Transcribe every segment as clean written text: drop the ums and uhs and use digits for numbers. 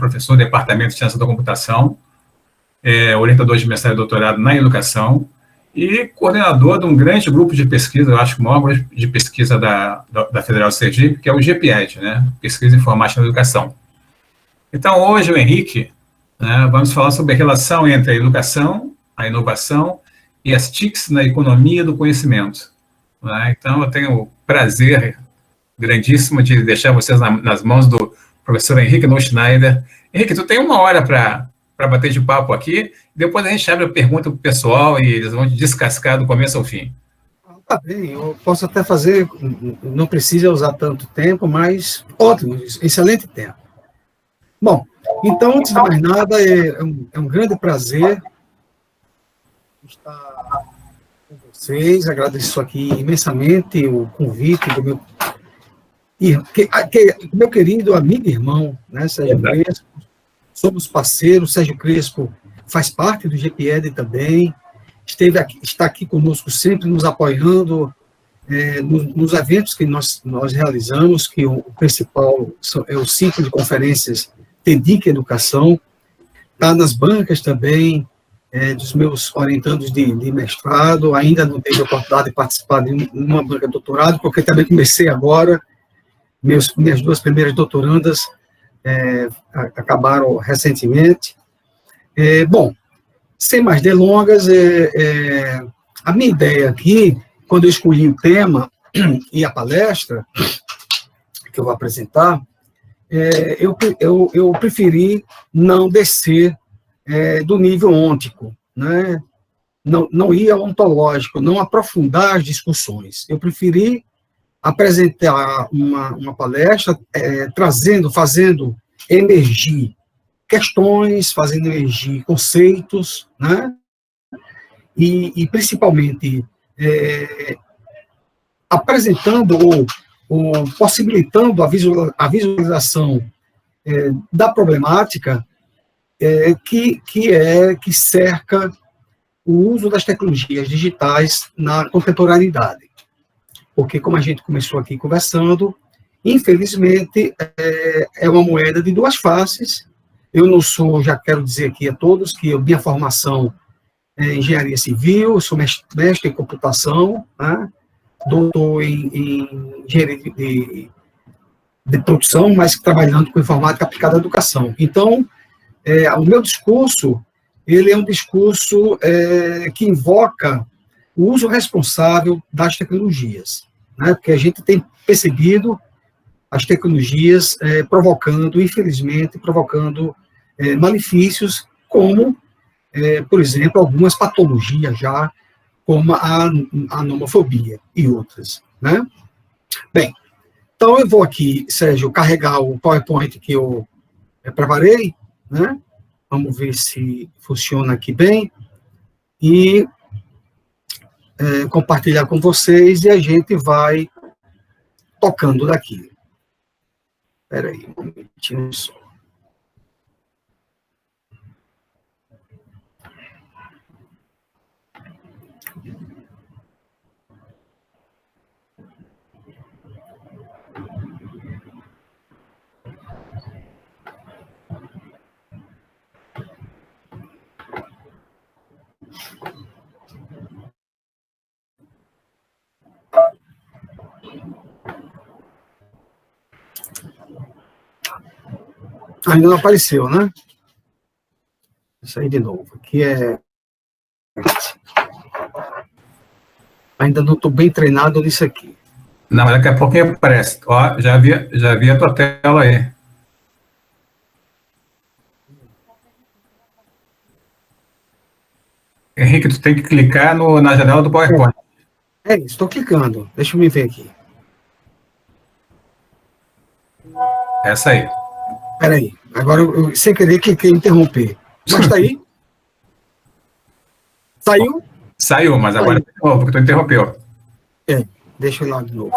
professor do Departamento de Ciência da Computação, orientador de mestrado e doutorado na educação e coordenador de um grande grupo de pesquisa, eu acho que o maior grupo de pesquisa da Federal de Sergipe, que é o GPED, né? Pesquisa Informática na Educação. Então, hoje, o Henrique, né, vamos falar sobre a relação entre a educação, a inovação e as TICs na economia do conhecimento. Né? Então, eu tenho o prazer grandíssimo de deixar vocês nas mãos do professor Henrique Neuschneider. Henrique, tu tem 1 hora para bater de papo aqui, depois a gente abre a pergunta para o pessoal e eles vão descascar do começo ao fim. Tá bem, eu posso até fazer, não precisa usar tanto tempo, mas ótimo, excelente tempo. Bom, então, antes de mais nada, é um grande prazer estar com vocês, agradeço aqui imensamente o convite do meu querido amigo e irmão, né, Sérgio Crespo. Somos parceiros, Sérgio Crespo faz parte do GPED também, está aqui conosco sempre nos apoiando nos eventos que nós realizamos, que o principal é o ciclo de conferências TEDIC Educação, está nas bancas também, dos meus orientandos de mestrado, ainda não tive a oportunidade de participar de uma banca de doutorado, porque também comecei agora, minhas 2 primeiras doutorandas acabaram recentemente. Bom, sem mais delongas, a minha ideia aqui, quando eu escolhi o tema e a palestra que eu vou apresentar, eu preferi não descer do nível ôntico, né? Não ir ao ontológico, não aprofundar as discussões. Eu preferi apresentar uma palestra fazendo emergir questões, fazendo emergir conceitos, né? E principalmente apresentando ou possibilitando a visualização da problemática que cerca o uso das tecnologias digitais na contemporaneidade. Porque, como a gente começou aqui conversando, infelizmente, é uma moeda de 2 faces. Eu não sou, já quero dizer aqui a todos, que minha formação é engenharia civil, eu sou mestre em computação, né? Doutor em engenharia de produção, mas trabalhando com informática aplicada à educação. Então, o meu discurso, ele é um discurso que invoca o uso responsável das tecnologias, né? Porque a gente tem percebido as tecnologias infelizmente, provocando malefícios, como, por exemplo, algumas patologias já, como a nomofobia e outras, né? Bem, então eu vou aqui, Sérgio, carregar o PowerPoint que eu preparei, né? Vamos ver se funciona aqui bem, e compartilhar com vocês, e a gente vai tocando daqui. Espera aí, um momentinho só. Ainda não apareceu, né? Isso aí de novo. Aqui ainda não estou bem treinado nisso aqui. Não, daqui a pouquinho aparece. Ó, já vi a tua tela aí. Henrique, tu tem que clicar na janela do PowerPoint. Estou clicando. Deixa eu me ver aqui. Essa aí. Espera aí. Agora, eu, sem querer, cliquei em interromper. Mas está aí? Saiu? Saiu, mas agora de novo, porque tu interrompeu. Deixa eu ir lá de novo.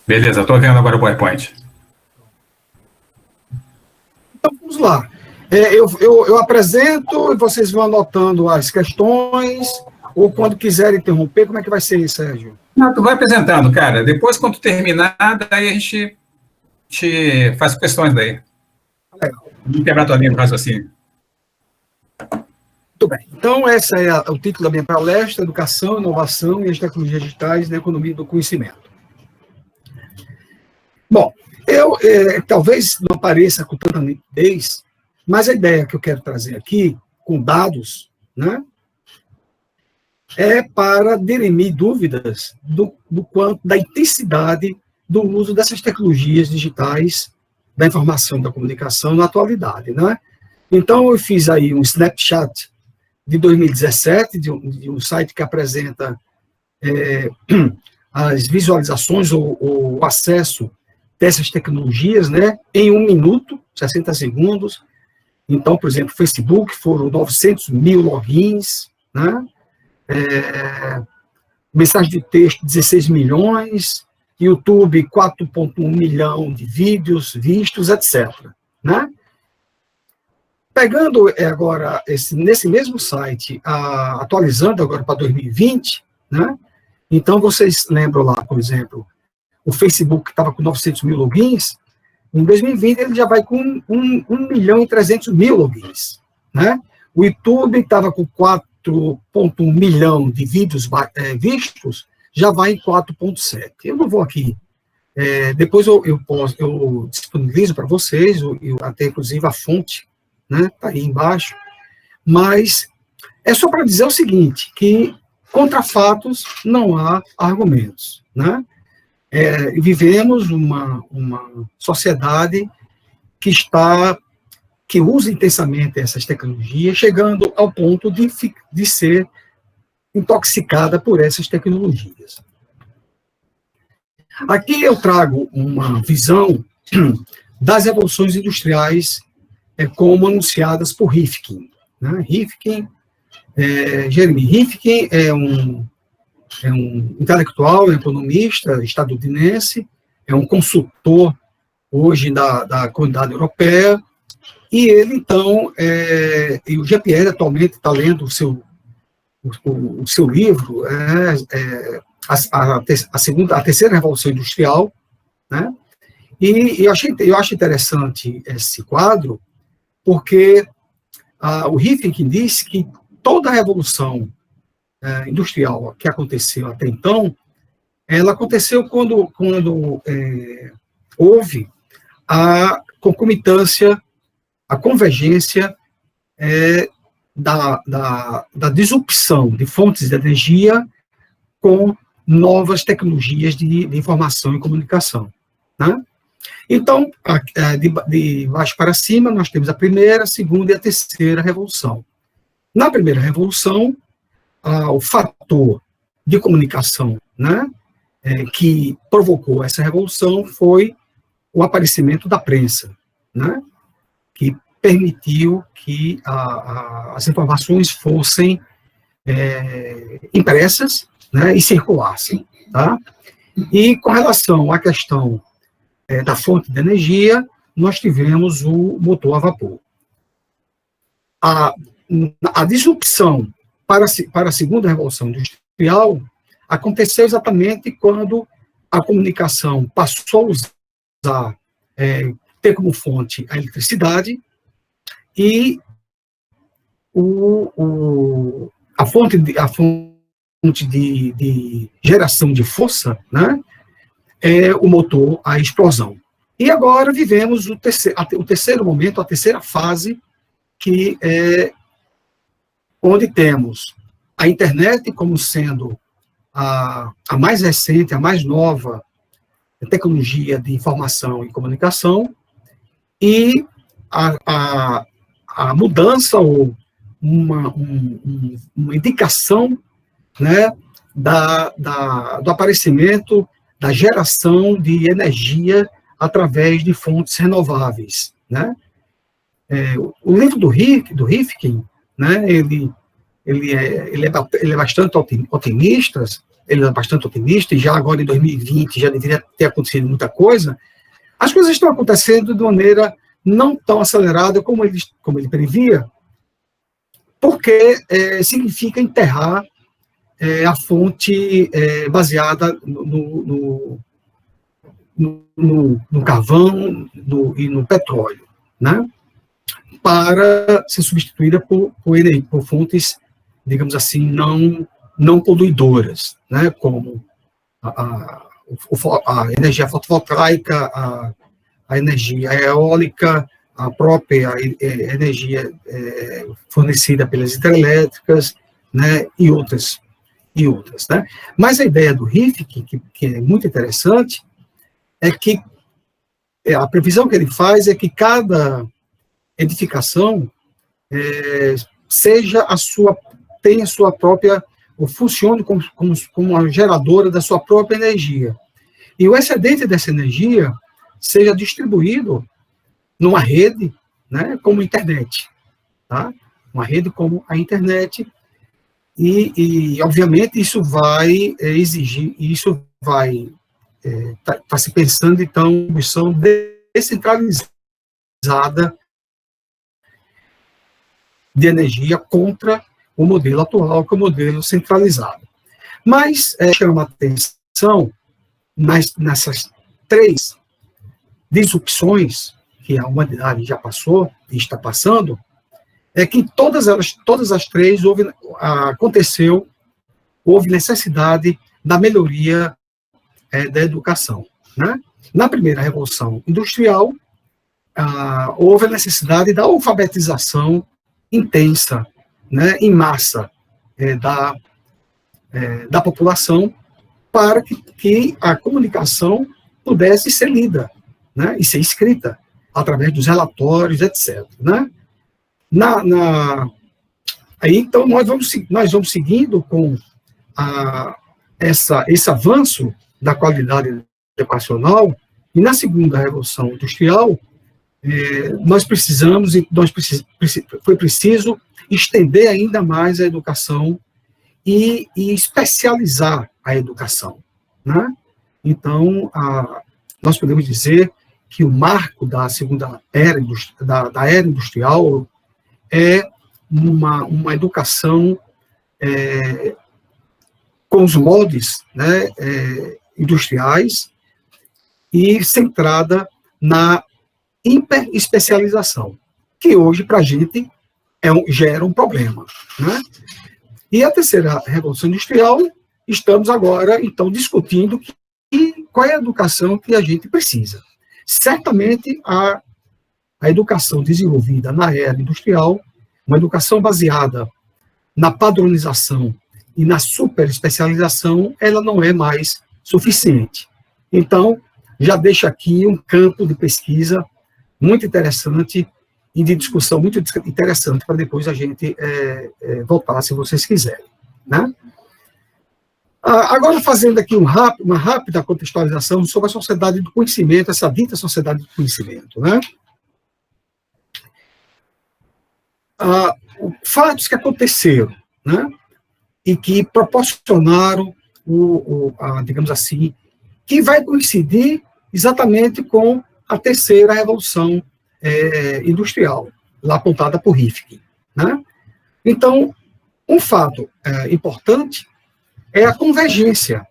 Beleza, estou vendo agora o PowerPoint. Então, vamos lá. Eu apresento e vocês vão anotando as questões, ou quando quiserem interromper, como é que vai ser, Sérgio? Não, tu vai apresentando, cara. Depois, quando tu terminar, daí a gente te faz questões daí. Legal. De quebrar tua linha do raciocínio. Muito bem. Então, esse é o título da minha palestra: Educação, Inovação e as Tecnologias Digitais na Economia do Conhecimento. Bom, talvez não apareça com tanta nitidez, mas a ideia que eu quero trazer aqui, com dados, né, é para dirimir dúvidas do quanto da intensidade do uso dessas tecnologias digitais da informação e da comunicação na atualidade, né? Então, eu fiz aí um snapshot de 2017, de um site que apresenta as visualizações ou o acesso dessas tecnologias, né, em 1 minuto, 60 segundos. Então, por exemplo, Facebook foram 900 mil logins, né? Mensagem de texto, 16 milhões, YouTube, 4,1 milhão de vídeos vistos, etc. Né? Pegando agora, nesse mesmo site, atualizando agora para 2020, né? Então vocês lembram lá, por exemplo, o Facebook estava com 900 mil logins, em 2020 ele já vai com 1 milhão e 300 mil logins. Né? O YouTube estava com 4,1 milhão de vídeos vistos, já vai em 4,7. Eu não vou aqui. Depois eu disponibilizo para vocês, até inclusive a fonte, né? Está aí embaixo. Mas é só para dizer o seguinte, que contra fatos não há argumentos. Né? Vivemos uma sociedade que usa intensamente essas tecnologias, chegando ao ponto de ser intoxicada por essas tecnologias. Aqui eu trago uma visão das revoluções industriais como anunciadas por Rifkin. Né? Jeremy Rifkin é um intelectual, economista estadunidense, é um consultor hoje da comunidade europeia, e ele, então, e o Jean-Pierre atualmente está lendo o seu livro, a terceira revolução industrial, né? E eu acho interessante esse quadro, porque o Rifkin disse que toda a revolução industrial que aconteceu até então, ela aconteceu quando houve a concomitância, a convergência da disrupção de fontes de energia com novas tecnologias de informação e comunicação. Né? Então, de baixo para cima, nós temos a primeira, a segunda e a terceira revolução. Na primeira revolução, o fator de comunicação, né, que provocou essa revolução foi o aparecimento da prensa, né, que permitiu que as informações fossem impressas, né, e circulassem. Tá? E com relação à questão da fonte de energia, nós tivemos o motor a vapor. A disrupção para a segunda revolução industrial aconteceu exatamente quando a comunicação passou a ter como fonte a eletricidade e a fonte de geração de força, né, é o motor, a explosão. E agora vivemos o terceiro momento, a terceira fase, que é onde temos a internet como sendo a mais recente, a mais nova tecnologia de informação e comunicação, e a mudança ou uma indicação, né, do aparecimento da geração de energia através de fontes renováveis. Né? O livro do Rifkin, né, ele é bastante otimista, e já agora em 2020 já deveria ter acontecido muita coisa. As coisas estão acontecendo de maneira não tão acelerada como ele previa, porque significa enterrar a fonte baseada no carvão e no petróleo, né? Para ser substituída por fontes, digamos assim, não poluidoras, né? Como a energia fotovoltaica, a energia eólica, a própria energia fornecida pelas hidrelétricas, né? E outras, né? Mas a ideia do RIFC, que é muito interessante, é que a previsão que ele faz é que cada edificação tenha a sua própria, ou funcione como uma geradora da sua própria energia. E o excedente dessa energia seja distribuído numa rede, né, como a internet, tá? Uma rede como a internet, e obviamente, isso vai exigir, isso vai tá se pensando, então, em distribuição descentralizada de energia contra o modelo atual, que é o modelo centralizado. Mas chama a atenção nessas 3 disrupções que a humanidade já passou e está passando, é que todas as 3 houve necessidade da melhoria da educação, né? Na primeira revolução industrial, houve a necessidade da alfabetização intensa, né, em massa da população, para que a comunicação pudesse ser lida, né, e ser escrita através dos relatórios, etc. Né? Aí, então, nós vamos seguindo com esse avanço da qualidade educacional, e na segunda revolução industrial, foi preciso estender ainda mais a educação e especializar a educação, né? Então, nós podemos dizer que o marco da segunda era, da era industrial, é uma educação com os moldes, né, industriais, e centrada na hiperespecialização, que hoje, para a gente, gera um problema, né? E a terceira revolução industrial, estamos agora, então, discutindo qual é a educação que a gente precisa. Certamente, a educação desenvolvida na era industrial, uma educação baseada na padronização e na superespecialização, ela não é mais suficiente. Então, já deixa aqui um campo de pesquisa muito interessante e de discussão muito interessante para depois a gente voltar, se vocês quiserem, né? Agora, fazendo aqui uma rápida contextualização sobre a sociedade do conhecimento, essa dita sociedade do conhecimento, né? Fatos que aconteceram, né? E que proporcionaram, digamos assim, que vai coincidir exatamente com a terceira revolução industrial, lá apontada por Rifkin, né? Então, um fato importante é a convergência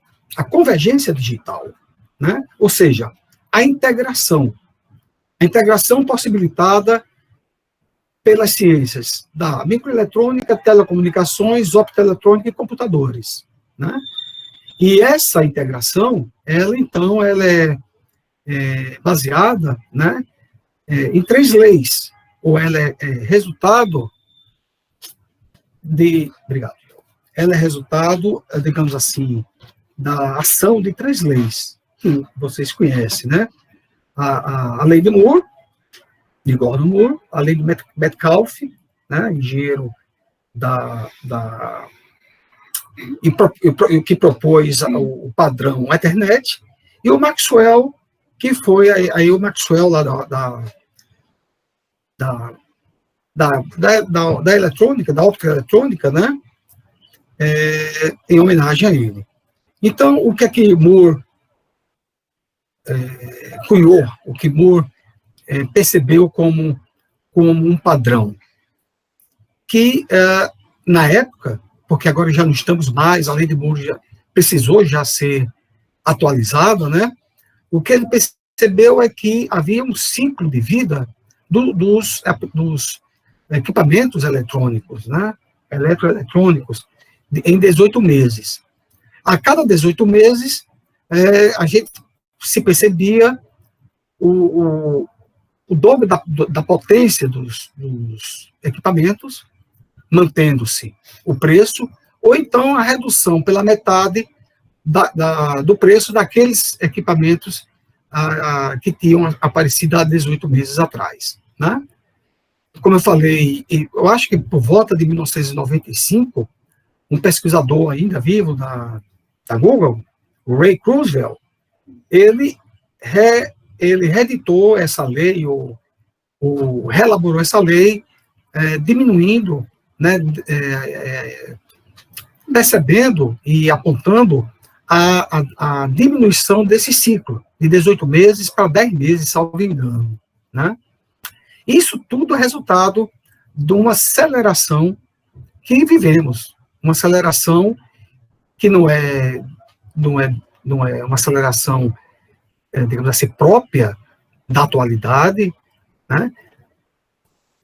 digital, né? Ou seja, a integração possibilitada pelas ciências da microeletrônica, telecomunicações, optoeletrônica e computadores, né? E essa integração, ela é baseada, né, em 3 leis, ou ela é resultado ela é resultado, digamos assim, da ação de 3 leis, que vocês conhecem, né? A lei de Moore, de Gordon Moore, a lei de Metcalfe, né, engenheiro que propôs o padrão Ethernet, e o Maxwell, que foi aí o Maxwell lá da eletrônica, da óptica eletrônica, né, em homenagem a ele. Então, o que é que Moore cunhou, o que Moore percebeu como um padrão que, na época, porque agora já não estamos mais, a lei de Moore precisou já ser atualizada, né? O que ele percebeu é que havia um ciclo de vida dos equipamentos eletrônicos, né? Eletroeletrônicos, em 18 meses. A cada 18 meses, a gente se percebia o dobro da potência dos equipamentos, mantendo-se o preço, ou então a redução pela metade do preço daqueles equipamentos que tinham aparecido há 18 meses atrás, né? Como eu falei, eu acho que por volta de 1995, um pesquisador ainda vivo da Google, o Ray Kurzweil, ele reeditou essa lei, reelaborou essa lei, diminuindo, né, percebendo e apontando a diminuição desse ciclo, de 18 meses para 10 meses, salvo engano, né? Isso tudo é resultado de uma aceleração que vivemos, uma aceleração que não é uma aceleração, digamos assim, própria da atualidade, né?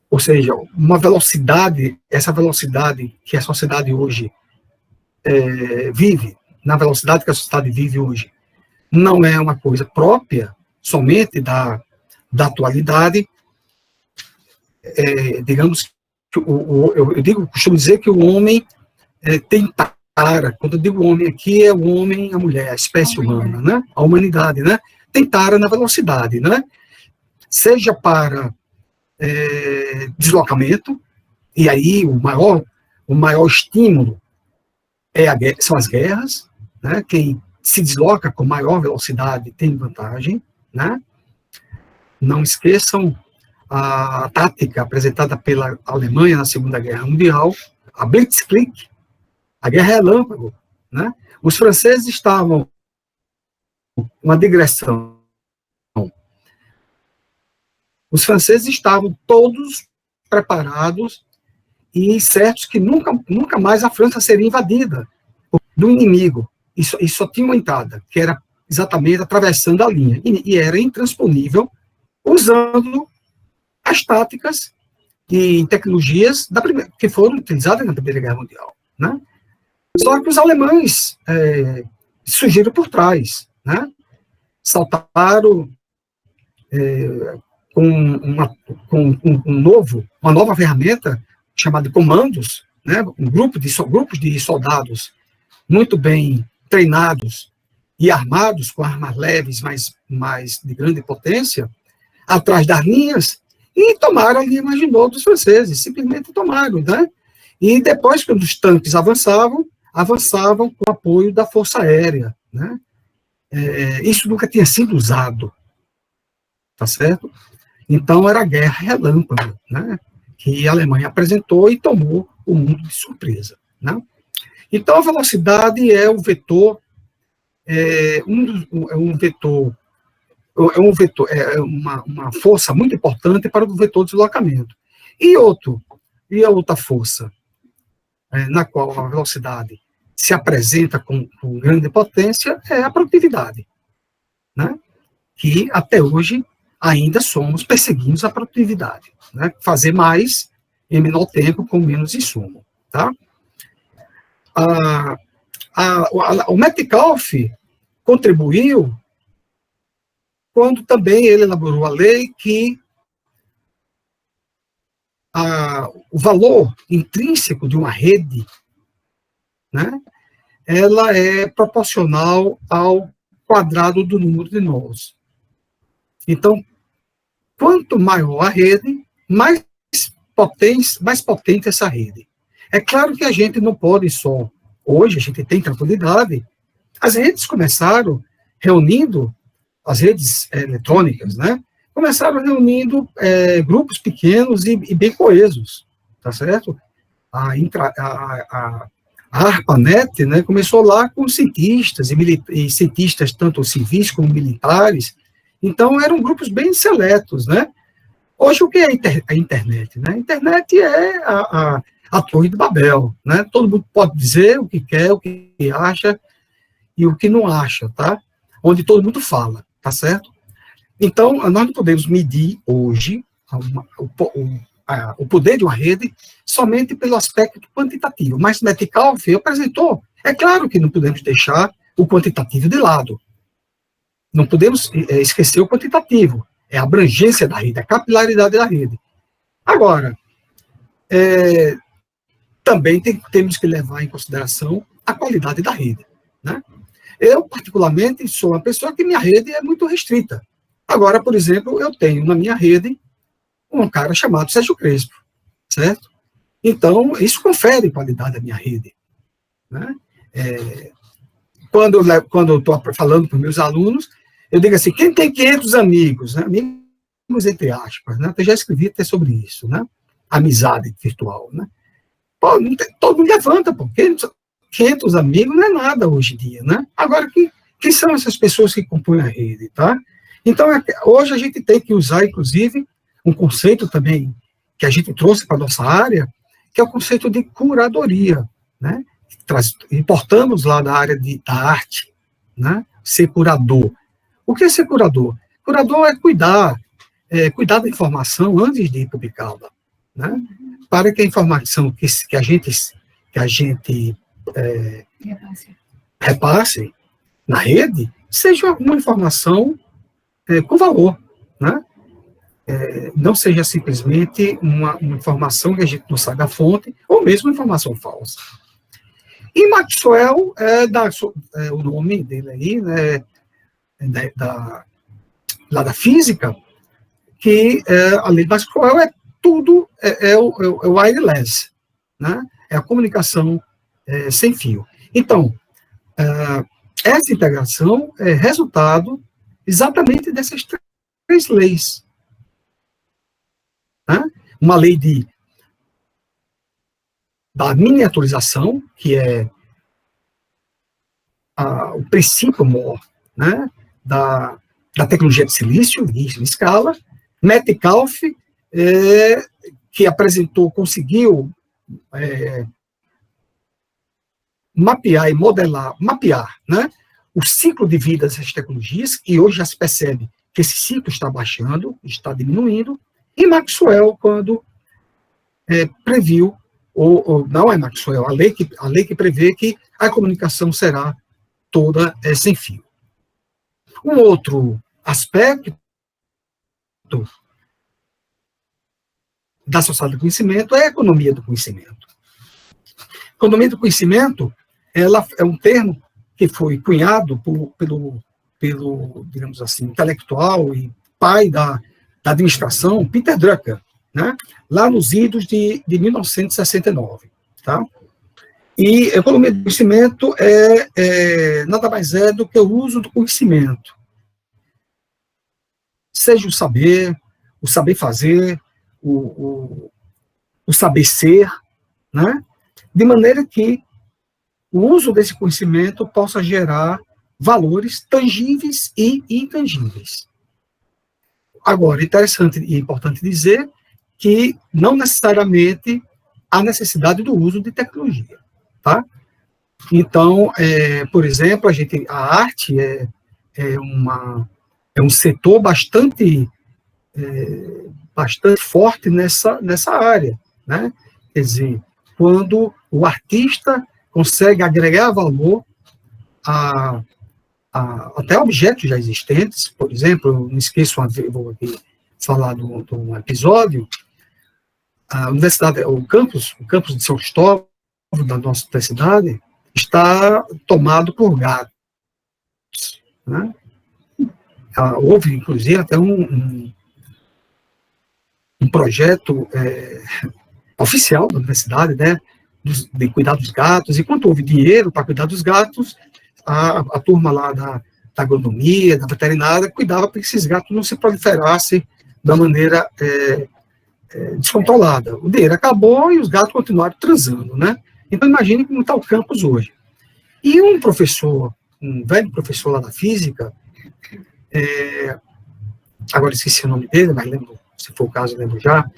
Ou seja, uma velocidade, essa velocidade que a sociedade hoje vive, na velocidade que a sociedade vive hoje, não é uma coisa própria somente da atualidade. Digamos que eu costumo dizer que o homem tem tara. Quando eu digo homem aqui, é o homem, a mulher, a espécie humana, né? A humanidade, né? Tem tara na velocidade, né? Seja para deslocamento, e aí o maior estímulo são as guerras, né? Quem se desloca com maior velocidade tem vantagem, né? Não esqueçam a tática apresentada pela Alemanha na Segunda Guerra Mundial, a Blitzkrieg, a guerra relâmpago, né? Os franceses estavam uma digressão. Os franceses estavam todos preparados e certos que nunca mais a França seria invadida do inimigo. E só tinha uma entrada, que era exatamente atravessando a linha. E era intransponível, usando as táticas e tecnologias que foram utilizadas na Primeira Guerra Mundial, né? Só que os alemães surgiram por trás, né? Saltaram com uma nova ferramenta chamada de comandos, né? Grupos de soldados muito bem treinados e armados com armas leves, mais de grande potência, atrás das linhas, e tomaram a linha marginal dos franceses, simplesmente tomaram, né? E depois, quando os tanques avançavam com apoio da Força Aérea, né? Isso nunca tinha sido usado, tá certo? Então, era a guerra relâmpago, né? Que a Alemanha apresentou e tomou o mundo de surpresa, né? Então, a velocidade é um vetor, uma força muito importante para o vetor de deslocamento. E a outra força, na qual a velocidade se apresenta com grande potência, é a produtividade, né? Que até hoje ainda perseguimos a produtividade, né? Fazer mais em menor tempo com menos insumo, tá? O Metcalfe contribuiu quando também ele elaborou a lei que o valor intrínseco de uma rede, né, ela é proporcional ao quadrado do número de nós. Então, quanto maior a rede, mais potente essa rede. É claro que a gente não pode só, hoje a gente tem tranquilidade, as redes começaram reunindo, as redes eletrônicas, né, começaram reunindo grupos pequenos e bem coesos, tá certo? A ARPANET, né, começou lá com cientistas, e cientistas tanto civis como militares, Então, eram grupos bem seletos, né? Hoje, o que é a internet? Né? A internet é a Torre de Babel, né? Todo mundo pode dizer o que quer, o que acha e o que não acha, tá? Onde todo mundo fala, tá certo? Então, nós não podemos medir hoje o poder de uma rede somente pelo aspecto quantitativo, mas Metcalfe apresentou. É claro que não podemos deixar o quantitativo de lado. Não podemos esquecer o quantitativo. É a abrangência da rede, a capilaridade da rede. Agora, também temos que levar em consideração a qualidade da rede, né? Eu, particularmente, sou uma pessoa que minha rede é muito restrita. Agora, por exemplo, eu tenho na minha rede um cara chamado Sérgio Crespo, certo? Então, isso confere qualidade à minha rede, né? Quando eu estou falando para os meus alunos, eu digo assim, quem tem 500 amigos, né? Amigos entre aspas, né? Eu já escrevi até sobre isso, né? Amizade virtual, né? Pô, todo mundo levanta, pô. 500 amigos não é nada hoje em dia, né? Agora, quem são essas pessoas que compõem a rede, tá? Então, hoje a gente tem que usar, inclusive, um conceito também que a gente trouxe para a nossa área, que é o conceito de curadoria, né? Importamos lá da área da arte, né? Ser curador. O que é ser curador? Curador é cuidar da informação antes de publicá-la, né? Para que a informação que a gente repasse na rede seja uma informação com valor, né? Não seja simplesmente uma informação que a gente não sabe a fonte, ou mesmo informação falsa. E Maxwell, o nome dele aí, né, lá da física, que a lei de Maxwell é tudo, o wireless, né? É a comunicação sem fio. Então, essa integração é resultado exatamente dessas três leis. Né? Uma lei da miniaturização, que é o princípio maior, né, da tecnologia de silício, em escala. Metcalfe, que conseguiu mapear e modelar, né, o ciclo de vida dessas tecnologias, e hoje já se percebe que esse ciclo está baixando, está diminuindo, e Maxwell, quando previu, ou não é Maxwell, a lei que prevê que a comunicação será toda sem fio. Um outro aspecto da sociedade do conhecimento é a economia do conhecimento. Economia do conhecimento, ela é um termo que foi cunhado pelo digamos assim, intelectual e pai da administração, Peter Drucker, né? Lá nos idos de 1969. Tá? E economia do conhecimento nada mais é do que o uso do conhecimento. Seja o saber fazer, o saber ser, né? De maneira que o uso desse conhecimento possa gerar valores tangíveis e intangíveis. Agora, interessante e importante dizer que não necessariamente há necessidade do uso de tecnologia, tá? Então, por exemplo, a arte é um setor bastante forte nessa área, né? Quer dizer, quando o artista consegue agregar valor até objetos já existentes. Por exemplo, eu não esqueço, vou aqui falar de um episódio, a universidade, o campus de São Cristóvão, da nossa universidade, está tomado por gatos, né? Houve, inclusive, até um projeto oficial da universidade, né, de cuidar dos gatos, e quando houve dinheiro para cuidar dos gatos, a turma lá da agronomia, da veterinária, cuidava para que esses gatos não se proliferassem da maneira descontrolada. O dinheiro acabou e os gatos continuaram transando, né? Então, imagine como está o campus hoje. E um velho professor lá da física, agora esqueci o nome dele, mas lembro, se for o caso, lembro já.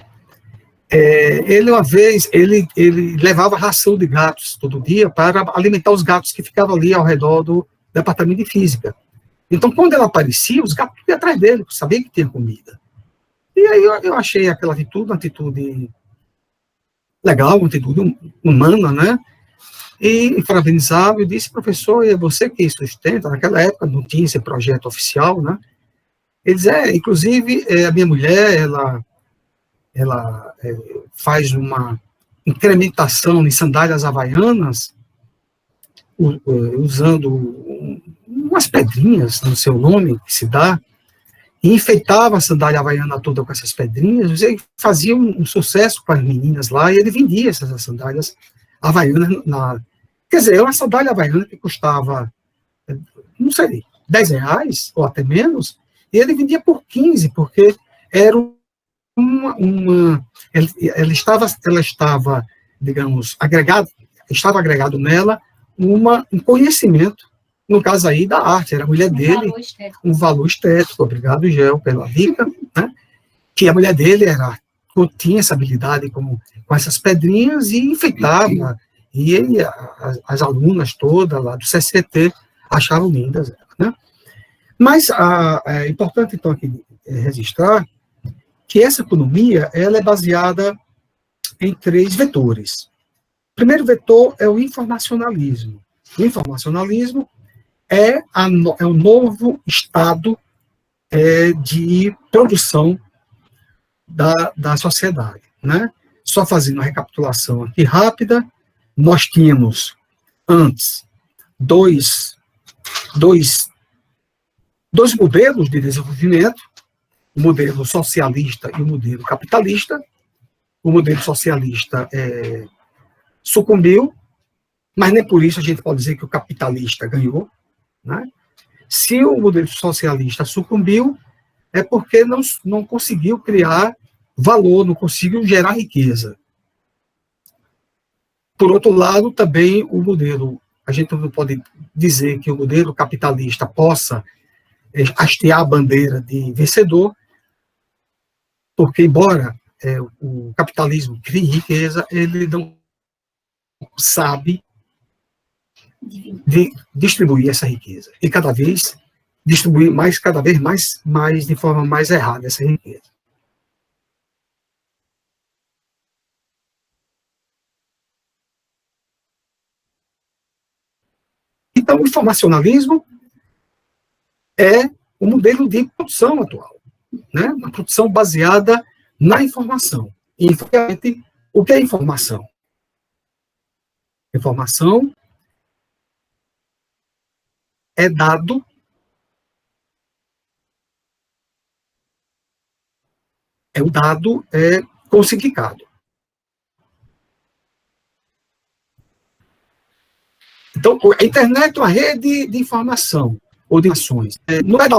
Ele, uma vez, ele levava ração de gatos todo dia para alimentar os gatos que ficavam ali ao redor do departamento de física. Então, quando ele aparecia, os gatos iam atrás dele, sabia que tinha comida. E aí eu achei aquela atitude, uma atitude legal, uma atitude humana, né? E parabenizava, eu disse, professor, é você que sustenta, naquela época não tinha esse projeto oficial, né? Ele diz, inclusive, a minha mulher, ela faz uma incrementação em sandálias havaianas, usando umas pedrinhas no seu nome, que se dá, e enfeitava a sandália havaiana toda com essas pedrinhas, e fazia um sucesso com as meninas lá, e ele vendia essas sandálias havaianas. Quer dizer, é uma sandália havaiana que custava, não sei, R$10, ou até menos, e ele vendia por 15, porque era ela estava, digamos, estava agregado nela um conhecimento, no caso aí da arte, era a mulher dele, um valor estético, obrigado, Gel, pela dica, né? Que a mulher dele tinha essa habilidade com essas pedrinhas e enfeitava, e ele, as alunas todas lá do CCT achavam lindas, né? Mas é importante, então, aqui registrar que essa economia ela é baseada em 3 vetores. O primeiro vetor é o informacionalismo. O informacionalismo é o novo estado de produção da sociedade, né? Só fazendo uma recapitulação aqui rápida, nós tínhamos antes dois modelos de desenvolvimento, o modelo socialista e o modelo capitalista. O modelo socialista sucumbiu, mas nem por isso a gente pode dizer que o capitalista ganhou, né? Se o modelo socialista sucumbiu, é porque não conseguiu criar valor, não conseguiu gerar riqueza. Por outro lado, também a gente não pode dizer que o modelo capitalista possa hastear a bandeira de vencedor, porque, embora o capitalismo crie riqueza, ele não sabe distribuir essa riqueza. E cada vez mais de forma mais errada essa riqueza. Então, o informacionalismo é o modelo de produção atual, né? Uma produção baseada na informação. E, o que é informação? Informação é dado com significado. Então, a internet é uma rede de informação ou de ações. Não é da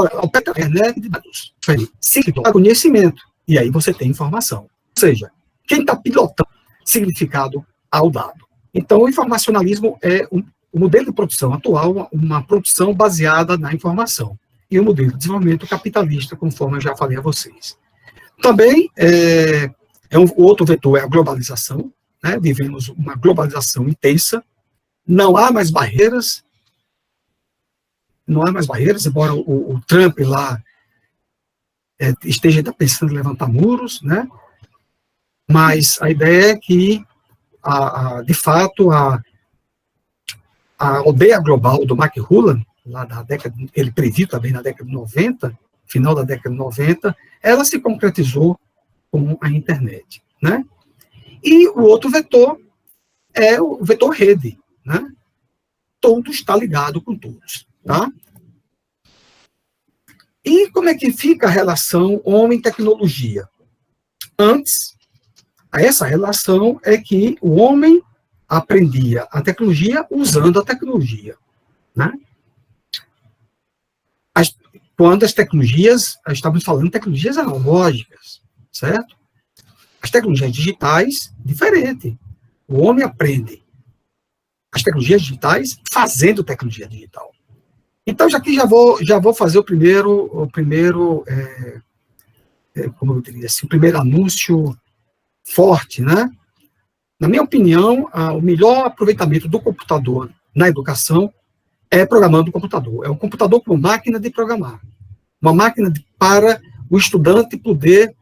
internet de dados. Significado é conhecimento. E aí você tem informação. Ou seja, quem está pilotando significado ao dado. Então, o informacionalismo é o modelo de produção atual, uma produção baseada na informação. E o modelo de desenvolvimento capitalista, conforme eu já falei a vocês. Também, o outro vetor é a globalização, né? Vivemos uma globalização intensa, não há mais barreiras, embora o Trump lá esteja pensando em levantar muros, né? Mas a ideia é que, de fato, a aldeia global do McLuhan, lá da década, ele previu também na década de 90, final da década de 90, ela se concretizou com a internet, né? E o outro vetor é o vetor rede, né? Tudo está ligado com todos, tá? E como é que fica a relação homem-tecnologia? Antes, essa relação é que o homem aprendia a tecnologia usando a tecnologia, né? Quando as tecnologias, estamos falando de tecnologias analógicas, certo? As tecnologias digitais, diferente. O homem aprende as tecnologias digitais fazendo tecnologia digital. Então, já vou fazer o primeiro como eu diria assim, o primeiro anúncio forte, né? Na minha opinião, o melhor aproveitamento do computador na educação é programando o computador. É o computador como máquina de programar. Uma máquina para o estudante poder,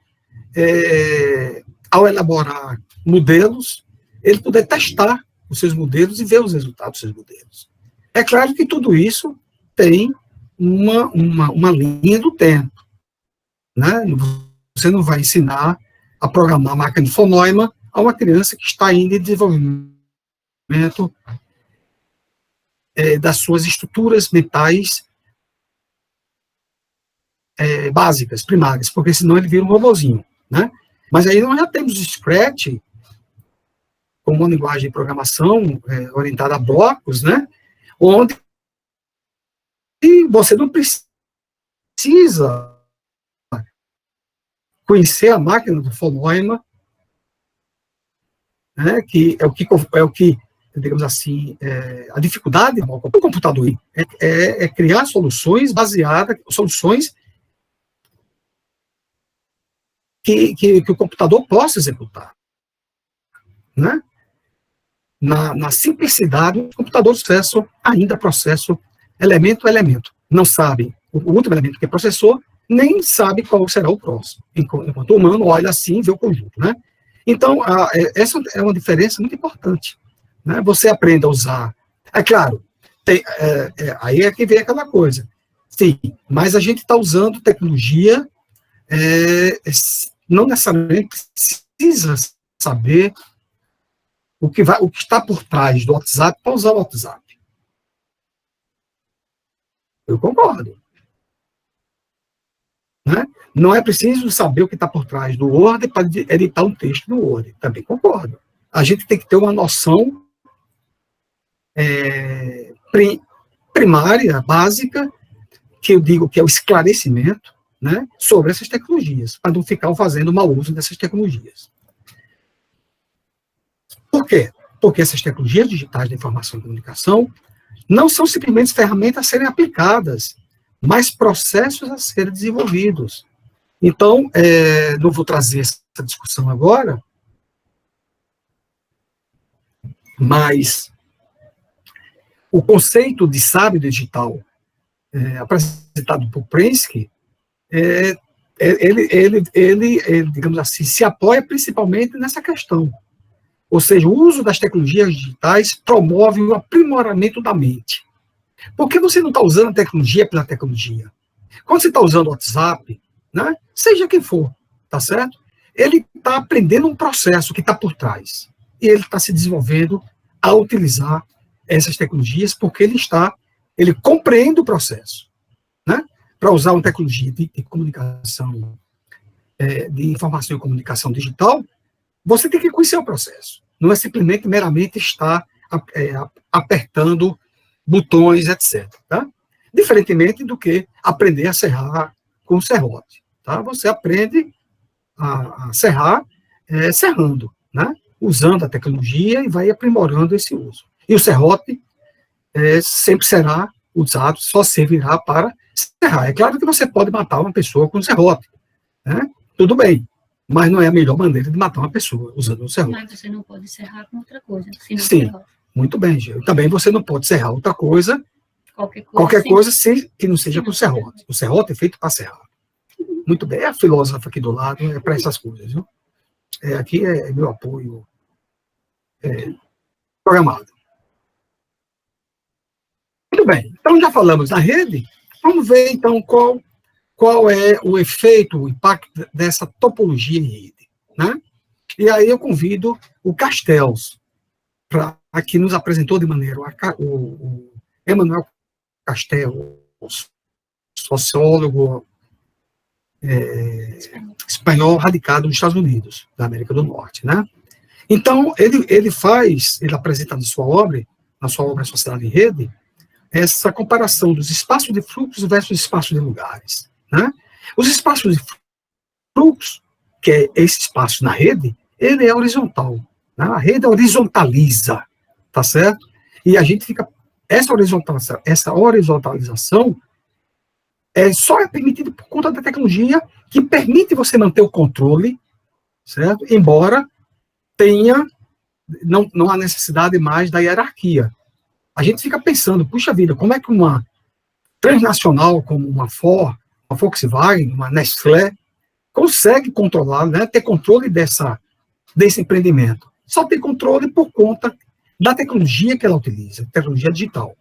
ao elaborar modelos, ele poder testar os seus modelos e ver os resultados dos seus modelos. É claro que tudo isso tem uma linha do tempo, né? Você não vai ensinar a programar a máquina de von Neumann a uma criança que está ainda em desenvolvimento das suas estruturas mentais básicas, primárias, porque senão ele vira um robozinho, né? Mas aí nós já temos o Scratch como uma linguagem de programação orientada a blocos, né? Onde você não precisa conhecer a máquina do von Neumann, né? Que é o que digamos assim, a dificuldade do computador é criar soluções baseadas, soluções que o computador possa executar, né? Na simplicidade, o computador ainda processa elemento a elemento. Não sabe o último elemento que processou, nem sabe qual será o próximo. Enquanto o humano olha assim e vê o conjunto, né? Então, essa é uma diferença muito importante, né? Você aprende a usar. É claro, aí é que vem aquela coisa. Sim, mas a gente está usando tecnologia, não necessariamente precisa saber o que está por trás do WhatsApp para usar o WhatsApp. Eu concordo. Né? Não é preciso saber o que está por trás do Word para editar um texto no Word. Também concordo. A gente tem que ter uma noção primária, básica, que eu digo que é o esclarecimento, né, sobre essas tecnologias, para não ficar fazendo mau uso dessas tecnologias. Por quê? Porque essas tecnologias digitais de informação e comunicação não são simplesmente ferramentas a serem aplicadas, mas processos a serem desenvolvidos. Então, não vou trazer essa discussão agora, mas o conceito de sábio digital apresentado por Prensky, ele, digamos assim, se apoia principalmente nessa questão. Ou seja, o uso das tecnologias digitais promove o aprimoramento da mente. Por que você não está usando a tecnologia pela tecnologia? Quando você está usando o WhatsApp, né, seja quem for, tá certo? Ele está aprendendo um processo que está por trás. E ele está se desenvolvendo a utilizar essas tecnologias porque ele compreende o processo. Né? Para usar uma tecnologia de comunicação, de informação e comunicação digital, você tem que conhecer o processo. Não é simplesmente, meramente estar apertando botões, etc. Tá? Diferentemente do que aprender a serrar com o serrote. Tá? Você aprende a serrar serrando, né? Usando a tecnologia e vai aprimorando esse uso. E o serrote sempre será usado, só servirá para serrar. É claro que você pode matar uma pessoa com serrote, né? Tudo bem, mas não é a melhor maneira de matar uma pessoa usando o serrote. Mas você não pode serrar com outra coisa. Sim, serrote. Muito bem, Gil. Também você não pode serrar outra coisa, qualquer coisa que não seja com o serrote. O serrote é feito para serrar. Muito bem, a filósofa aqui do lado é para essas coisas, viu? Aqui é meu apoio programado. Muito bem, então já falamos da rede, vamos ver então qual é o efeito, o impacto dessa topologia em rede, né? E aí eu convido o Castells, que nos apresentou de maneira, o Emmanuel Castells, sociólogo espanhol radicado nos Estados Unidos, da América do Norte, né? Então, ele apresenta na sua obra Sociedade em Rede, essa comparação dos espaços de fluxo versus espaços de lugares, né? Os espaços de fluxo, que é esse espaço na rede, ele é horizontal, né? A rede horizontaliza, tá certo? E a gente fica, essa horizontalização só é permitida por conta da tecnologia que permite você manter o controle, certo? Embora tenha, não há necessidade mais da hierarquia. A gente fica pensando, puxa vida, como é que uma transnacional como uma Ford, uma Volkswagen, uma Nestlé, consegue controlar, né, ter controle desse empreendimento? Só tem controle por conta da tecnologia que ela utiliza, tecnologia digital.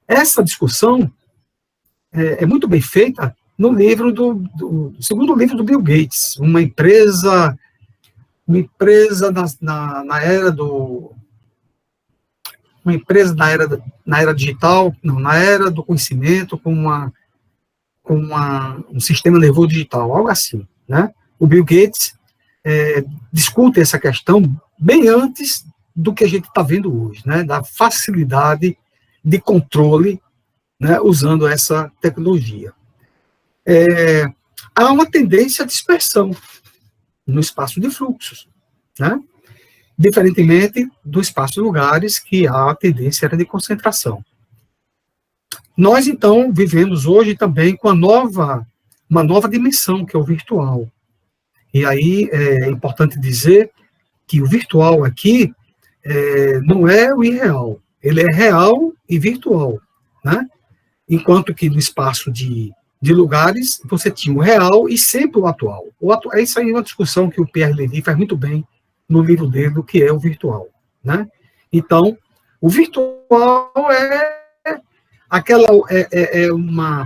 Essa discussão é muito bem feita no livro segundo livro do Bill Gates, uma empresa na era digital, não, na era do conhecimento, com um sistema nervoso digital, algo assim, né? O Bill Gates discute essa questão bem antes do que a gente está vendo hoje, né? Da facilidade de controle, né, usando essa tecnologia. Há uma tendência à dispersão no espaço de fluxos, né? Diferentemente do espaço de lugares, que a tendência era de concentração. Nós, então, vivemos hoje também com uma nova dimensão, que é o virtual. E aí é importante dizer que o virtual aqui não é o irreal, ele é real e virtual, né? Enquanto que no espaço de lugares, você tinha o real e sempre o atual. Isso aí é uma discussão que o Pierre Levy faz muito bem no livro dele, do que é o virtual, né? Então, o virtual é uma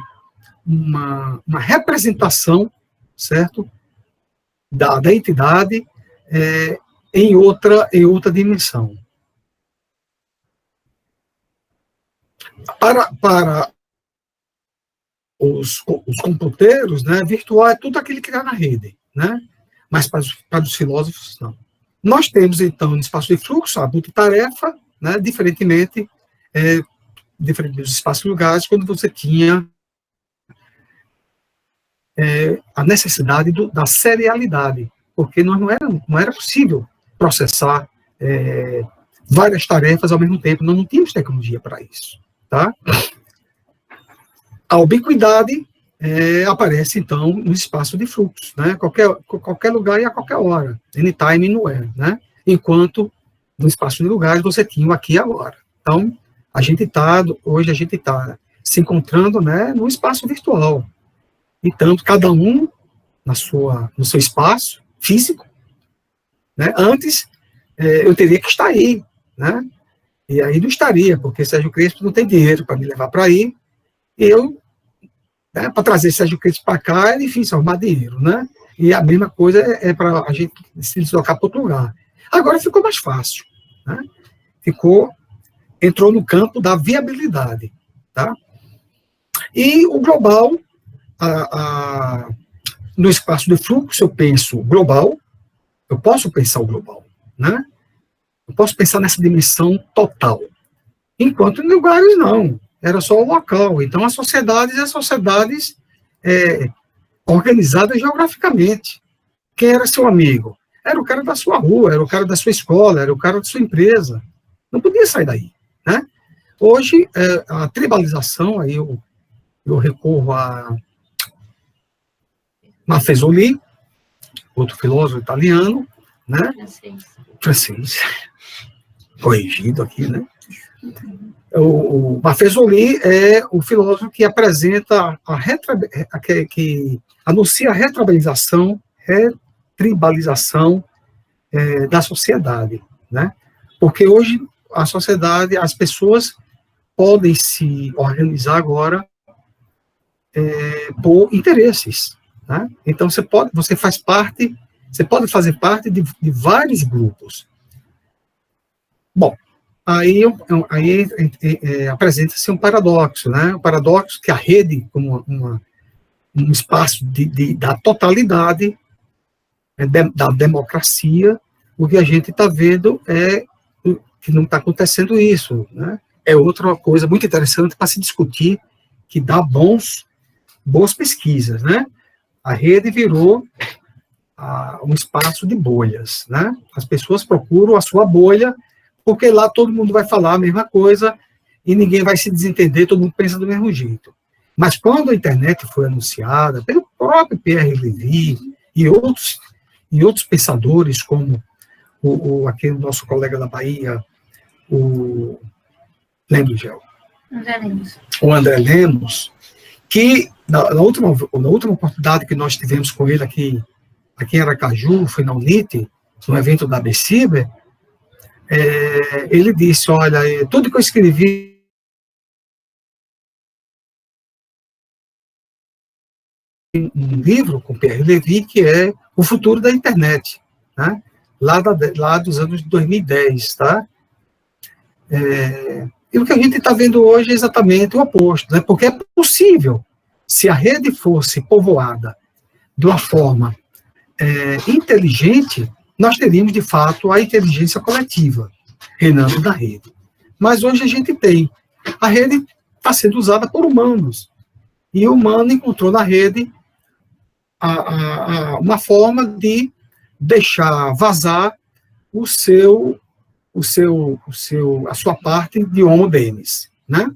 representação, certo, da entidade em outra dimensão. Para os computeiros, né, virtual é tudo aquilo que está na rede, né? Mas para os filósofos, não. Nós temos, então, no espaço de fluxo, a multitarefa, né, diferentemente dos espaços de lugares, quando você tinha a necessidade da serialidade, porque não era possível processar várias tarefas ao mesmo tempo, nós não tínhamos tecnologia para isso, tá? A ubiquidade aparece, então, no espaço de fluxo, né? Qualquer lugar e a qualquer hora, anytime, anywhere, né? Enquanto no espaço de lugares você tinha o aqui e agora. Então, hoje a gente está se encontrando, né, no espaço virtual. Então, cada um no seu espaço físico, né? Antes, eu teria que estar aí, né? E aí não estaria, porque Sérgio Crespo não tem dinheiro para me levar para aí, e eu, né, para trazer Sérgio Crespo para cá, é difícil arrumar dinheiro, né? E a mesma coisa é para a gente se deslocar para outro lugar. Agora ficou mais fácil, né? Entrou no campo da viabilidade, tá? E o global, no espaço de fluxo, eu penso global, eu posso pensar o global, né? Eu posso pensar nessa dimensão total. Enquanto em lugares não, era só o local. Então, as sociedades organizadas geograficamente. Quem era seu amigo? Era o cara da sua rua, era o cara da sua escola, era o cara da sua empresa. Não podia sair daí, né? Hoje, a tribalização, aí eu recorro a Maffesoli, outro filósofo italiano, né? Francês. Corrigido aqui, né? O Maffesoli é o filósofo que apresenta que anuncia a retribalização da sociedade, né? Porque hoje a sociedade, as pessoas podem se organizar agora por interesses, né? Então você pode fazer parte de vários grupos. Bom, aí apresenta-se um paradoxo, né? Um paradoxo que a rede, como um espaço da totalidade, da democracia, o que a gente está vendo é que não está acontecendo isso, né? É outra coisa muito interessante para se discutir, que dá boas pesquisas, né? A rede virou um espaço de bolhas, né? As pessoas procuram a sua bolha, porque lá todo mundo vai falar a mesma coisa e ninguém vai se desentender, todo mundo pensa do mesmo jeito. Mas quando a internet foi anunciada, pelo próprio Pierre Levy e outros pensadores, como aquele nosso colega da Bahia, lembro, Gel? André Lemos. O André Lemos, que na última oportunidade que nós tivemos com ele aqui em Aracaju, foi na UNIT, no evento da ABCIBER, ele disse, olha, tudo que eu escrevi um livro com Pierre Levy, que é O Futuro da Internet, né? lá dos anos 2010, tá? E o que a gente está vendo hoje é exatamente o oposto, né? Porque é possível, se a rede fosse povoada de uma forma inteligente, nós teríamos, de fato, a inteligência coletiva reinando na rede. Mas hoje a gente tem. A rede está sendo usada por humanos. E o humano encontrou na rede uma forma de deixar vazar a sua parte de homo deus, né?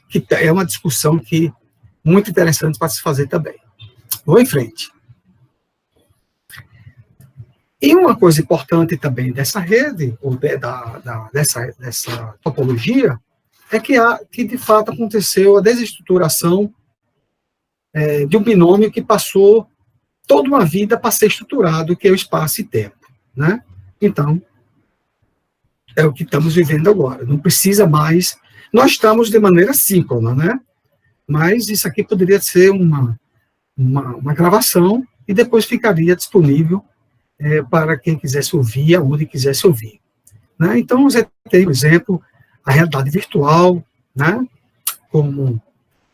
Que é uma discussão muito interessante para se fazer também. Vou em frente. E uma coisa importante também dessa rede, ou dessa topologia, é que de fato aconteceu a desestruturação de um binômio que passou toda uma vida para ser estruturado, que é o espaço e tempo, né? Então, é o que estamos vivendo agora. Não precisa mais... Nós estamos de maneira síncrona, né? Mas isso aqui poderia ser uma gravação e depois ficaria disponível para quem quisesse ouvir, aonde quisesse ouvir. Né? Então, você tem, por exemplo, a realidade virtual, né? Como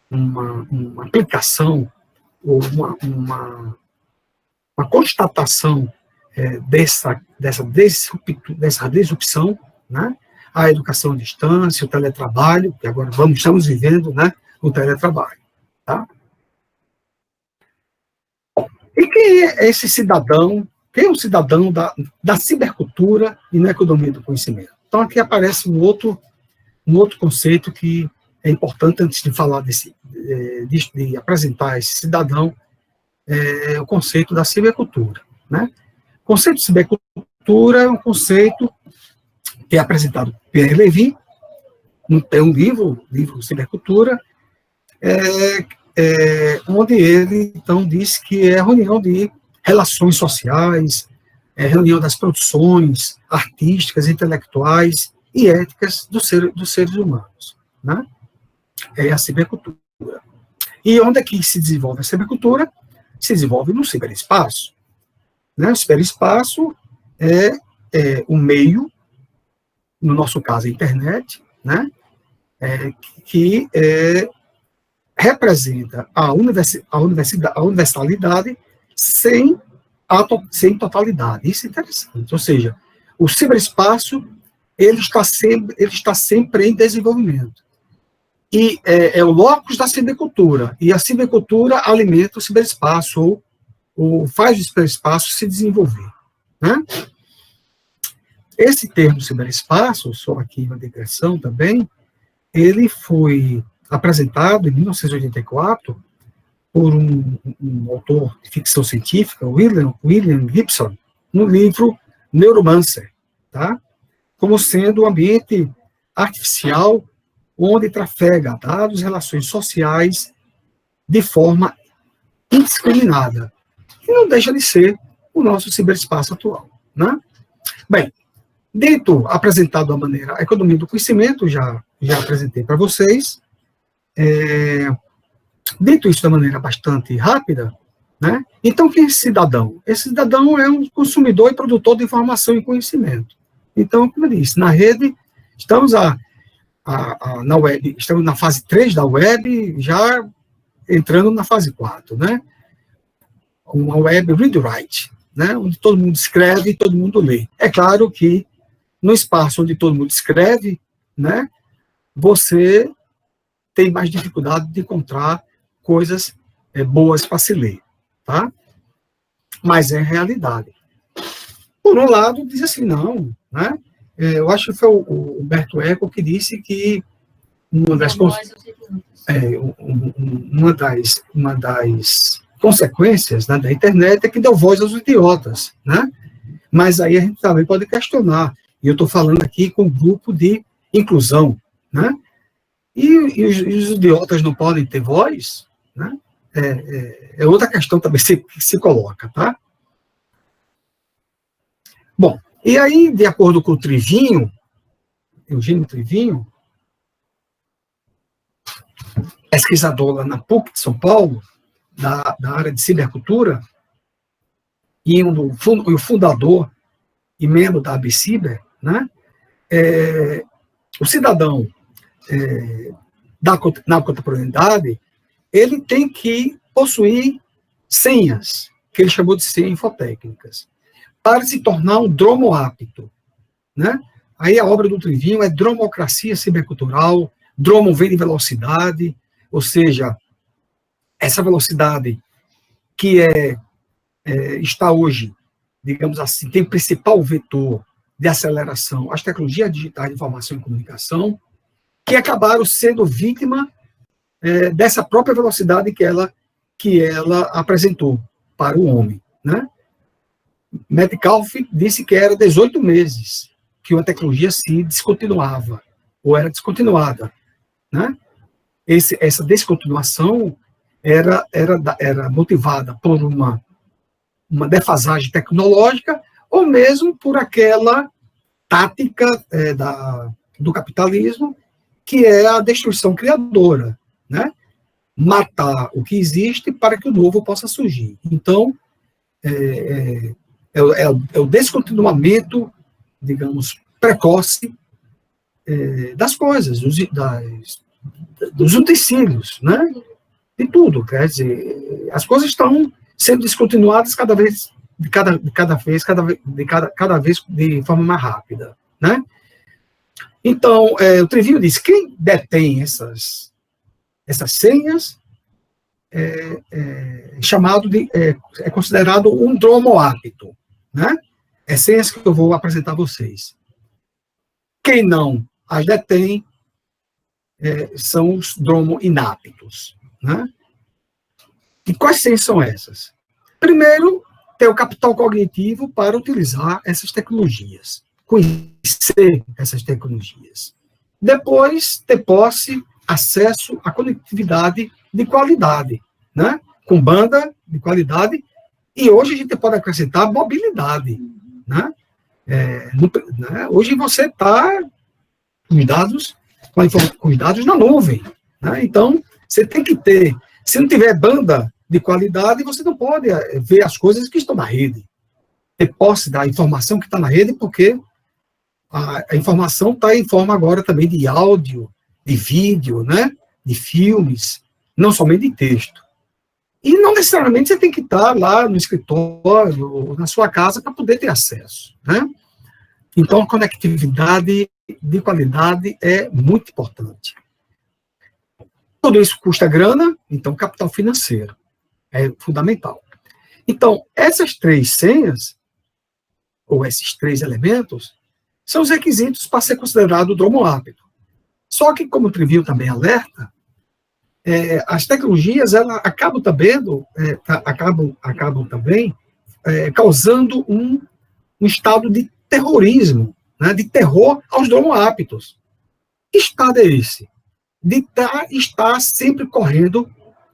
uma aplicação ou uma constatação dessa disrupção, né? A educação à distância, o teletrabalho, que agora estamos vivendo, né? O teletrabalho. Tá? E quem é esse cidadão? Quem é o cidadão da cibercultura e na economia do conhecimento? Então, aqui aparece um outro conceito que é importante, antes de falar de apresentar esse cidadão, o conceito da cibercultura. Né? O conceito de cibercultura é um conceito que é apresentado por Pierre Levy, tem um livro Cibercultura, onde ele, então, diz que é a reunião de relações sociais, reunião das produções artísticas, intelectuais e éticas dos seres humanos. Né? É a cibercultura. E onde é que se desenvolve a cibercultura? Se desenvolve no ciberespaço. Né? O ciberespaço é o meio, no nosso caso a internet, né? Que representa a universalidade sem totalidade. Isso é interessante. Ou seja, o ciberespaço ele está sempre em desenvolvimento. E é o locus da cibercultura. E a cibercultura alimenta o ciberespaço, ou faz o ciberespaço se desenvolver. Né? Esse termo ciberespaço, só aqui uma digressão também, ele foi apresentado em 1984 por um autor de ficção científica, William Gibson, no livro Neuromancer, tá? Como sendo um ambiente artificial onde trafega dados, relações sociais de forma indiscriminada, que não deixa de ser o nosso ciberespaço atual. Né? Bem, apresentado da maneira a economia do conhecimento, já apresentei para vocês. Dito isso da maneira bastante rápida, né? Então, quem é esse cidadão? Esse cidadão é um consumidor e produtor de informação e conhecimento. Então, como eu disse, na rede, estamos na web, estamos na fase 3 da web, já entrando na fase 4, né? Uma web read-write, né? Onde todo mundo escreve e todo mundo lê. É claro que no espaço onde todo mundo escreve, né? Você tem mais dificuldade de encontrar coisas boas para se ler, tá? Mas é realidade. Por um lado, diz assim, não, né? Eu acho que foi o Humberto Eco que disse que uma das consequências, né, da internet é que deu voz aos idiotas, né? Mas aí a gente também pode questionar. E eu estou falando aqui com um grupo de inclusão, né? E os idiotas não podem ter voz, né? É outra questão também que se coloca, tá? Bom, e aí, de acordo com o Trivinho, Eugênio Trivinho, pesquisador lá na PUC de São Paulo, da área de cibercultura, e o fundador e membro da ABCiber, né? O cidadão na contemporaneidade, ele tem que possuir senhas, que ele chamou de senhas infotécnicas, para se tornar um dromoapto, né? Aí a obra do Trivinho é Dromocracia Cibercultural, dromo vem de velocidade, ou seja, essa velocidade que está hoje, digamos assim, tem principal vetor de aceleração as tecnologias digitais de informação e comunicação, que acabaram sendo vítima dessa própria velocidade que ela apresentou para o homem, né? Metcalf disse que era 18 meses que uma tecnologia se descontinuava, ou era descontinuada, né? Essa descontinuação era motivada por uma defasagem tecnológica, ou mesmo por aquela tática do capitalismo, que é a destruição criadora, né? Matar o que existe para que o novo possa surgir. Então, é o descontinuamento, digamos, precoce das coisas, dos utensílios, né? De tudo, quer dizer, as coisas estão sendo descontinuadas cada vez de forma mais rápida, né? Então, o Trivinho diz, quem detém essas senhas é considerado um dromoapto, né? É senhas que eu vou apresentar a vocês. Quem não as detém são os dromo-inaptos, né? E quais senhas são essas? Primeiro, ter o capital cognitivo para utilizar essas tecnologias, conhecer essas tecnologias. Depois, ter posse, acesso à conectividade de qualidade, né? Com banda de qualidade, e hoje a gente pode acrescentar mobilidade, né? Hoje você está com os dados na nuvem, né? Então, você tem que ter, se não tiver banda de qualidade, você não pode ver as coisas que estão na rede. Ter posse da informação que está na rede, porque a informação está em forma agora também de áudio, de vídeo, né? De filmes, não somente de texto. E não necessariamente você tem que estar lá no escritório, ou na sua casa, para poder ter acesso, né? Então, a conectividade de qualidade é muito importante. Tudo isso custa grana, então capital financeiro é fundamental. Então, essas três senhas, ou esses três elementos, são os requisitos para ser considerado dromoapto. Só que, como o Trivinho também alerta, as tecnologias acabam também causando um estado de terrorismo, né, de terror aos dromoaptos. Que estado é esse? De estar sempre correndo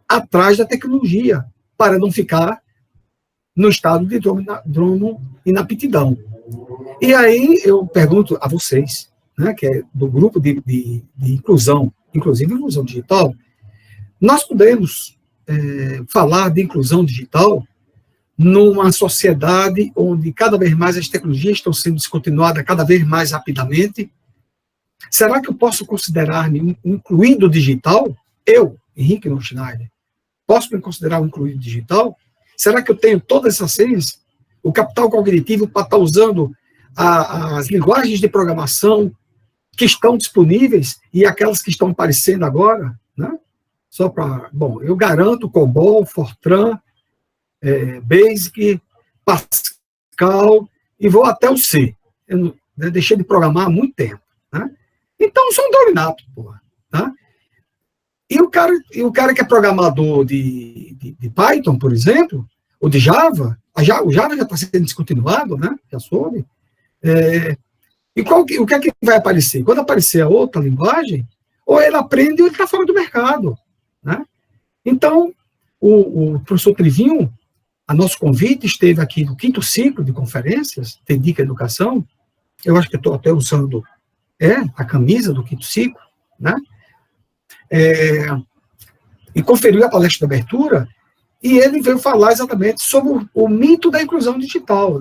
atrás da tecnologia, para não ficar no estado de dromo-inaptidão. E aí eu pergunto a vocês, né, que é do grupo de inclusão, inclusive inclusão digital, nós podemos falar de inclusão digital numa sociedade onde cada vez mais as tecnologias estão sendo descontinuadas cada vez mais rapidamente? Será que eu posso considerar-me incluído digital? Eu, Henrique von Schneider, posso me considerar um incluído digital? Será que eu tenho todas essas senhas? O capital cognitivo para estar usando as linguagens de programação que estão disponíveis e aquelas que estão aparecendo agora, né? Só para... Bom, eu garanto COBOL, Fortran, Basic, Pascal, e vou até o C. Eu deixei de programar há muito tempo, né? Então, eu sou um drominato, porra, tá? E o cara que é programador de Python, por exemplo, ou de Java, o Java já está sendo descontinuado, né? Já soube. E o que é que vai aparecer? Quando aparecer a outra linguagem, ou ele aprende ou ele está fora do mercado, né? Então, o professor Trivinho, a nosso convite, esteve aqui no 5º ciclo de conferências, Dedica Educação. Eu acho que eu estou até usando a camisa do 5º ciclo, né? E conferiu a palestra de abertura, e ele veio falar exatamente sobre o mito da inclusão digital.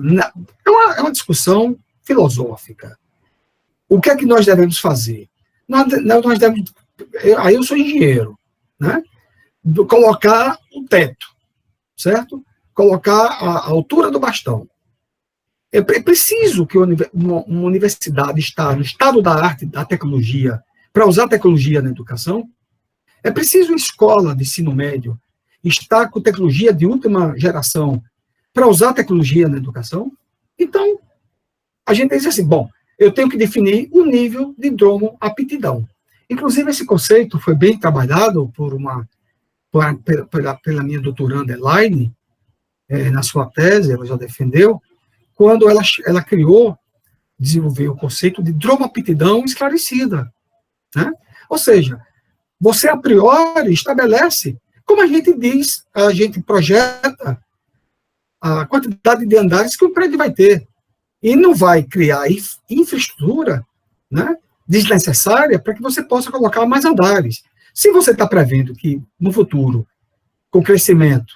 É uma discussão filosófica. O que é que nós devemos fazer? Nós devemos, aí eu sou engenheiro, né? Colocar um teto, certo? Colocar a altura do bastão. É preciso que uma universidade está no estado da arte, da tecnologia, para usar a tecnologia na educação. É preciso uma escola de ensino médio estar com tecnologia de última geração para usar a tecnologia na educação. Então, a gente diz assim, bom, eu tenho que definir o nível de dromoaptidão. Inclusive, esse conceito foi bem trabalhado pela minha doutoranda Elaine, na sua tese, ela já defendeu, quando ela desenvolveu o conceito de dromoaptidão esclarecida, né? Ou seja, você a priori estabelece, como a gente projeta a quantidade de andares que o prédio vai ter, e não vai criar infraestrutura, né, desnecessária para que você possa colocar mais andares. Se você está prevendo que, no futuro, com o crescimento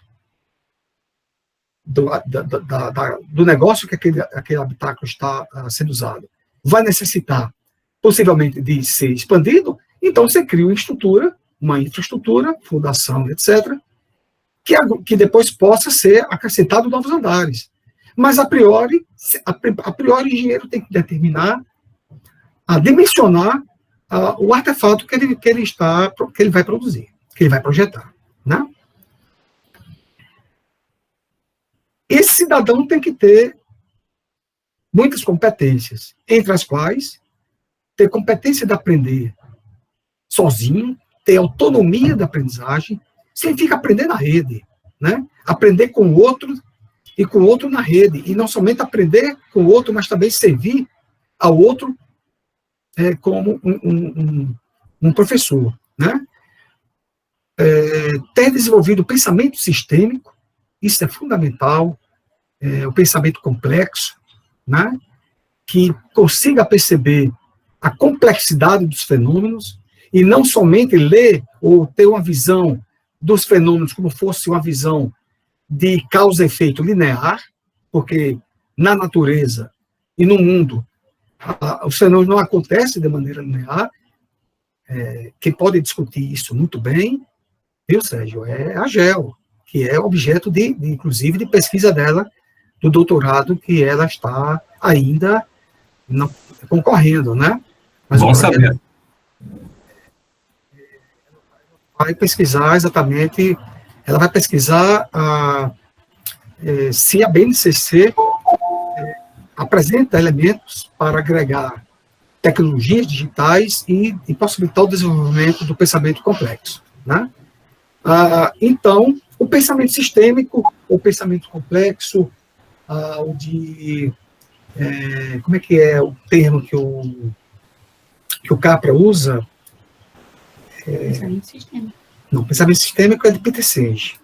do negócio que aquele habitáculo está sendo usado, vai necessitar, possivelmente, de ser expandido, então você cria uma infraestrutura, fundação, etc., que depois possa ser acrescentado novos andares. Mas, a priori, o engenheiro tem que determinar, dimensionar o artefato que ele vai produzir, que ele vai projetar, né? Esse cidadão tem que ter muitas competências, entre as quais ter competência de aprender sozinho, ter autonomia da aprendizagem, significa aprender na rede, né? Aprender com o outro e com o outro na rede, e não somente aprender com o outro, mas também servir ao outro como um professor, né? Ter desenvolvido o pensamento sistêmico, isso é fundamental, o pensamento complexo, né? Que consiga perceber a complexidade dos fenômenos, e não somente ler ou ter uma visão dos fenômenos como fosse uma visão de causa e efeito linear, porque na natureza e no mundo os fenômenos não acontecem de maneira linear. Quem pode discutir isso muito bem, viu, Sérgio, é a GEL, que é objeto, inclusive, de pesquisa dela, do doutorado, que ela está ainda concorrendo, né? Mas bom saber. Vai pesquisar exatamente, ela vai pesquisar se a BNCC apresenta elementos para agregar tecnologias digitais e possibilitar o desenvolvimento do pensamento complexo, né? Então, o pensamento sistêmico, o pensamento complexo, como é que é o termo que o Capra usa? Pensamento sistêmico. Não, pensamento sistêmico é de Peter Senge.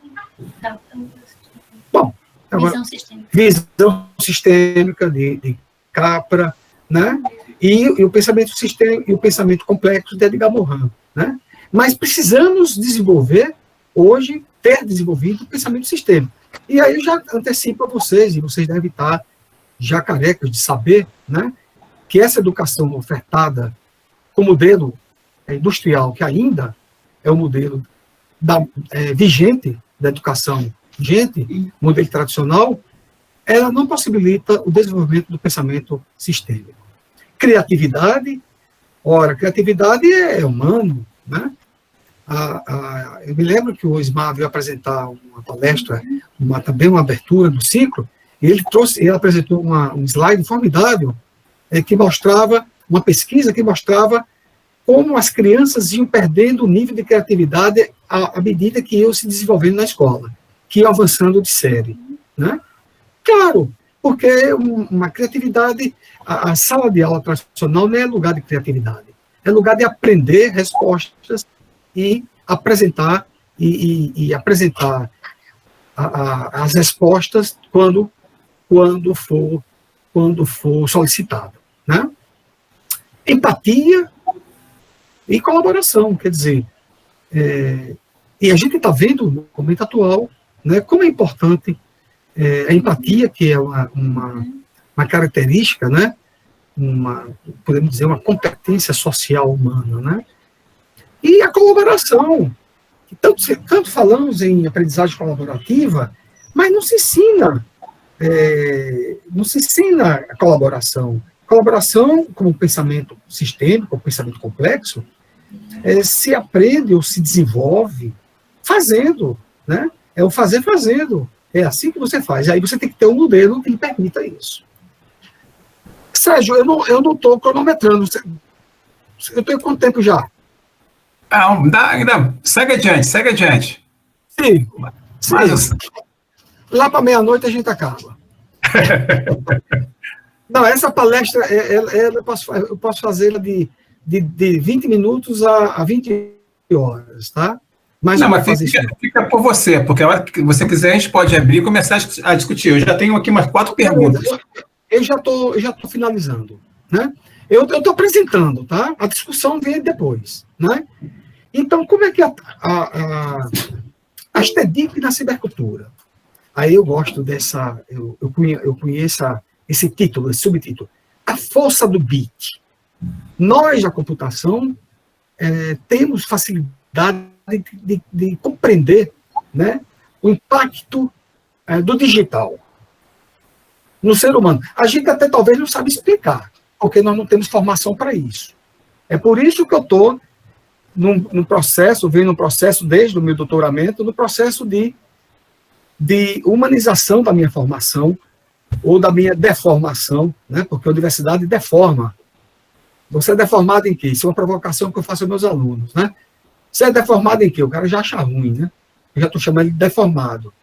Bom, agora, visão sistêmica de Capra, né? E o pensamento sistêmico e o pensamento complexo de Edgar Morin, né? Mas precisamos desenvolver, hoje, ter desenvolvido o pensamento sistêmico. E aí eu já antecipo a vocês, e vocês devem estar já carecas de saber, né, que essa educação ofertada com modelo industrial, que ainda é o modelo vigente da educação vigente, modelo tradicional, ela não possibilita o desenvolvimento do pensamento sistêmico. Criatividade, criatividade é humano, né? Eu me lembro que o Ismar veio apresentar uma palestra, também uma abertura do ciclo, e ele apresentou um slide formidável, que mostrava, uma pesquisa que mostrava como as crianças iam perdendo o nível de criatividade à medida que iam se desenvolvendo na escola, que iam avançando de série, né? Claro, porque uma criatividade, a sala de aula tradicional não é lugar de criatividade, é lugar de aprender respostas e apresentar e apresentar as respostas quando for solicitado, né? Empatia e colaboração, quer dizer, e a gente está vendo no momento atual, né, como é importante a empatia, que é uma característica, né, podemos dizer, uma competência social humana, né, e a colaboração. Tanto falamos em aprendizagem colaborativa, mas não se ensina a colaboração. Colaboração, como pensamento sistêmico, como pensamento complexo, se aprende ou se desenvolve fazendo, né? É o fazer fazendo. É assim que você faz. Aí você tem que ter um modelo que lhe permita isso. Sérgio, eu não estou cronometrando. Eu tenho quanto tempo já? Ainda. Segue adiante. Sim. Lá para meia-noite a gente acaba. Não, essa palestra, eu posso fazê-la de 20 minutos a 20 horas, tá? Mas fica por você, porque a hora que você quiser, a gente pode abrir e começar a discutir. Eu já tenho aqui umas 4 perguntas. Eu já tô finalizando, né? Eu estou apresentando, tá? A discussão vem depois, né? Então, como é que as TEDx na cibercultura? Aí eu gosto dessa, eu conheço esse título, esse subtítulo, a força do bit. Nós, da computação, temos facilidade de compreender, né, o impacto do digital no ser humano. A gente até talvez não sabe explicar, porque nós não temos formação para isso. É por isso que eu estou num processo, venho num processo desde o meu doutoramento, no processo de humanização da minha formação, ou da minha deformação, né? Porque a universidade deforma. Você é deformado em quê? Isso é uma provocação que eu faço aos meus alunos, né? Você é deformado em quê? O cara já acha ruim, né? Eu já estou chamando ele de deformado.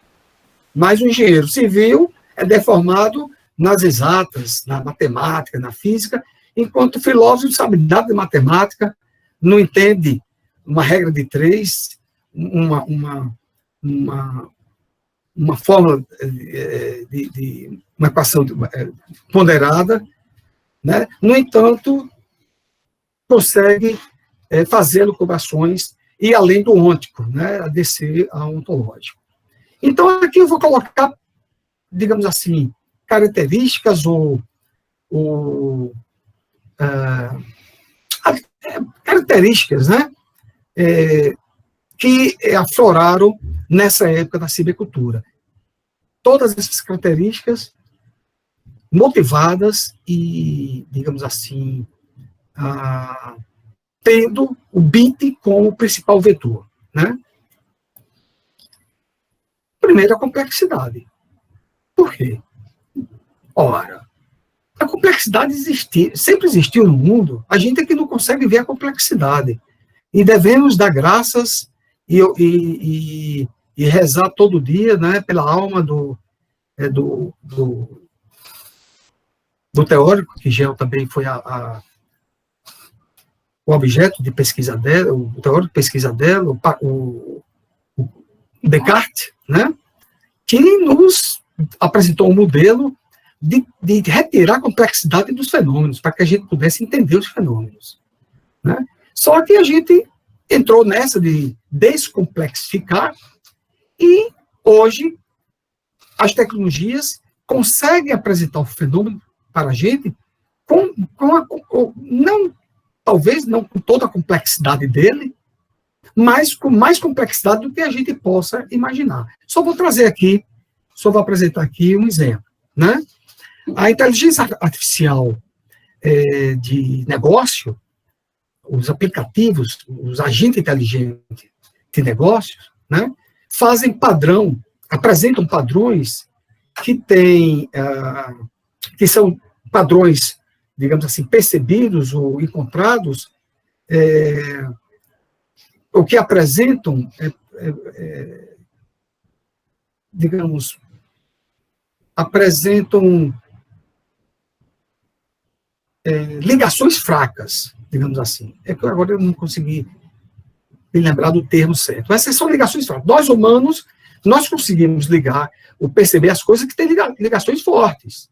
Mas o engenheiro civil é deformado nas exatas, na matemática, na física, enquanto o filósofo não sabe nada de matemática, não entende uma regra de 3, uma fórmula de uma equação ponderada, né? No entanto, consegue fazer elucubrações e além do ôntico, né? A descer ao ontológico. Então, aqui eu vou colocar, digamos assim, características ou características, né? Que afloraram nessa época da cibercultura. Todas essas características motivadas e, digamos assim, tendo o bit como principal vetor, né? Primeiro, a complexidade. Por quê? Ora, a complexidade sempre existiu no mundo, a gente é que não consegue ver a complexidade. E devemos dar graças e rezar todo dia, né, pela alma do teórico, que Gel também foi o objeto de pesquisa dela, o teórico de pesquisa dela, o Descartes, né, que nos apresentou um modelo de retirar a complexidade dos fenômenos, para que a gente pudesse entender os fenômenos, né? Só que a gente entrou nessa de descomplexificar e hoje as tecnologias conseguem apresentar o fenômeno para a gente talvez não com toda a complexidade dele, mas com mais complexidade do que a gente possa imaginar. Só vou apresentar aqui um exemplo, né? A inteligência artificial de negócio, os aplicativos, os agentes inteligentes de negócios, né, apresentam padrões que são padrões, digamos assim, percebidos ou encontrados o que apresentam, digamos, apresentam ligações fracas, digamos assim. É que agora eu não consegui me lembrar do termo certo. Essas são ligações fracas. Nós, humanos, nós conseguimos ligar ou perceber as coisas que têm ligações fortes,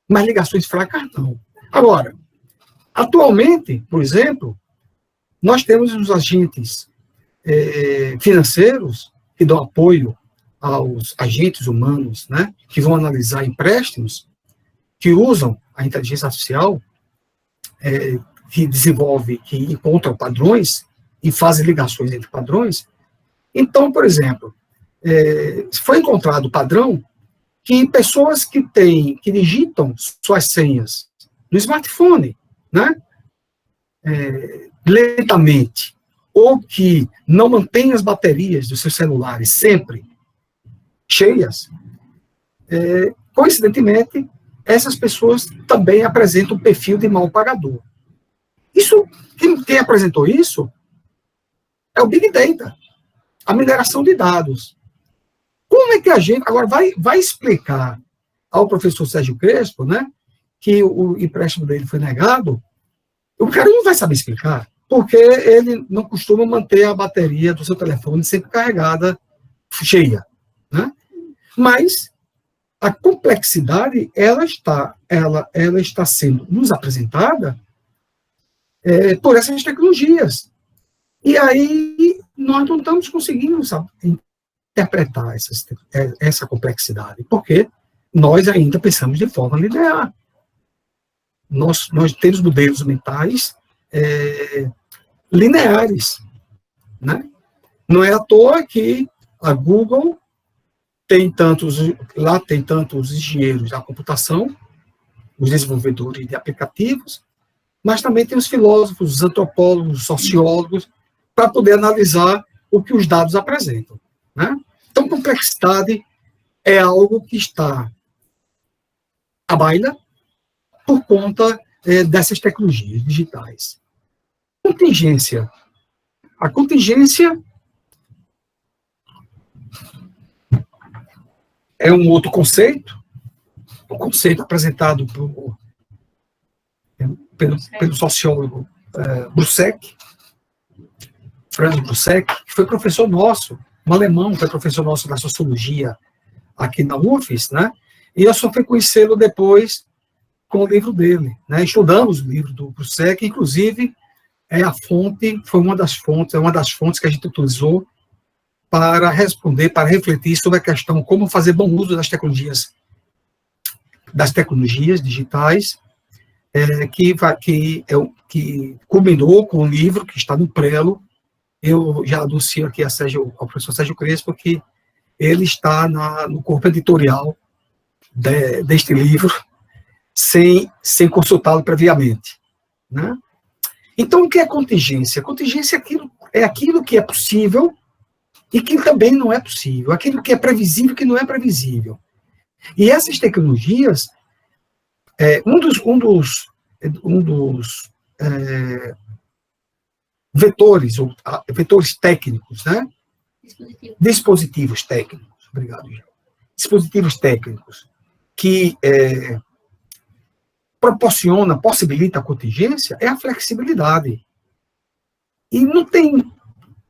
mas ligações fracas não. Agora, atualmente, por exemplo, nós temos os agentes financeiros que dão apoio aos agentes humanos, né, que vão analisar empréstimos, que usam a inteligência artificial, que desenvolve, que encontra padrões e fazem ligações entre padrões. Então, por exemplo, foi encontrado padrão que pessoas que digitam suas senhas no smartphone, né, lentamente, ou que não mantêm as baterias dos seus celulares sempre cheias, coincidentemente, essas pessoas também apresentam um perfil de mal pagador. Isso, quem apresentou isso é o Big Data, a mineração de dados. Como é que a gente agora vai explicar ao professor Sérgio Crespo, né, que o empréstimo dele foi negado? O cara não vai saber explicar, porque ele não costuma manter a bateria do seu telefone sempre carregada, cheia, né? Mas a complexidade, ela está sendo nos apresentada por essas tecnologias. E aí nós não estamos conseguindo, sabe, interpretar essa complexidade, porque nós ainda pensamos de forma linear. Nós temos modelos mentais lineares, né? Não é à toa que a Google tem tantos engenheiros da computação, os desenvolvedores de aplicativos, mas também tem os filósofos, os antropólogos, os sociólogos, para poder analisar o que os dados apresentam, né? Então, complexidade é algo que está à baila por conta dessas tecnologias digitais. Contingência. A contingência é um outro conceito, um conceito apresentado pelo sociólogo Brusek, Franz Brusek, que foi professor nosso, um alemão, foi professor nosso da sociologia aqui na UFES, né? E eu só fui conhecê-lo depois com o livro dele, né? Estudamos o livro do Brusek, inclusive foi uma das fontes que a gente utilizou para responder, para refletir sobre a questão como fazer bom uso das tecnologias digitais, que culminou com o livro que está no prelo. Eu já anuncio aqui ao professor Sérgio Crespo que ele está no corpo editorial deste livro, sem consultá-lo previamente, né? Então, o que é contingência? Contingência é aquilo que é possível e que também não é possível, aquilo que é previsível e que não é previsível. E essas tecnologias, um dos vetores técnicos, né? Dispositivos técnicos, obrigado, João. Dispositivos técnicos que possibilita a contingência é a flexibilidade. E não tem,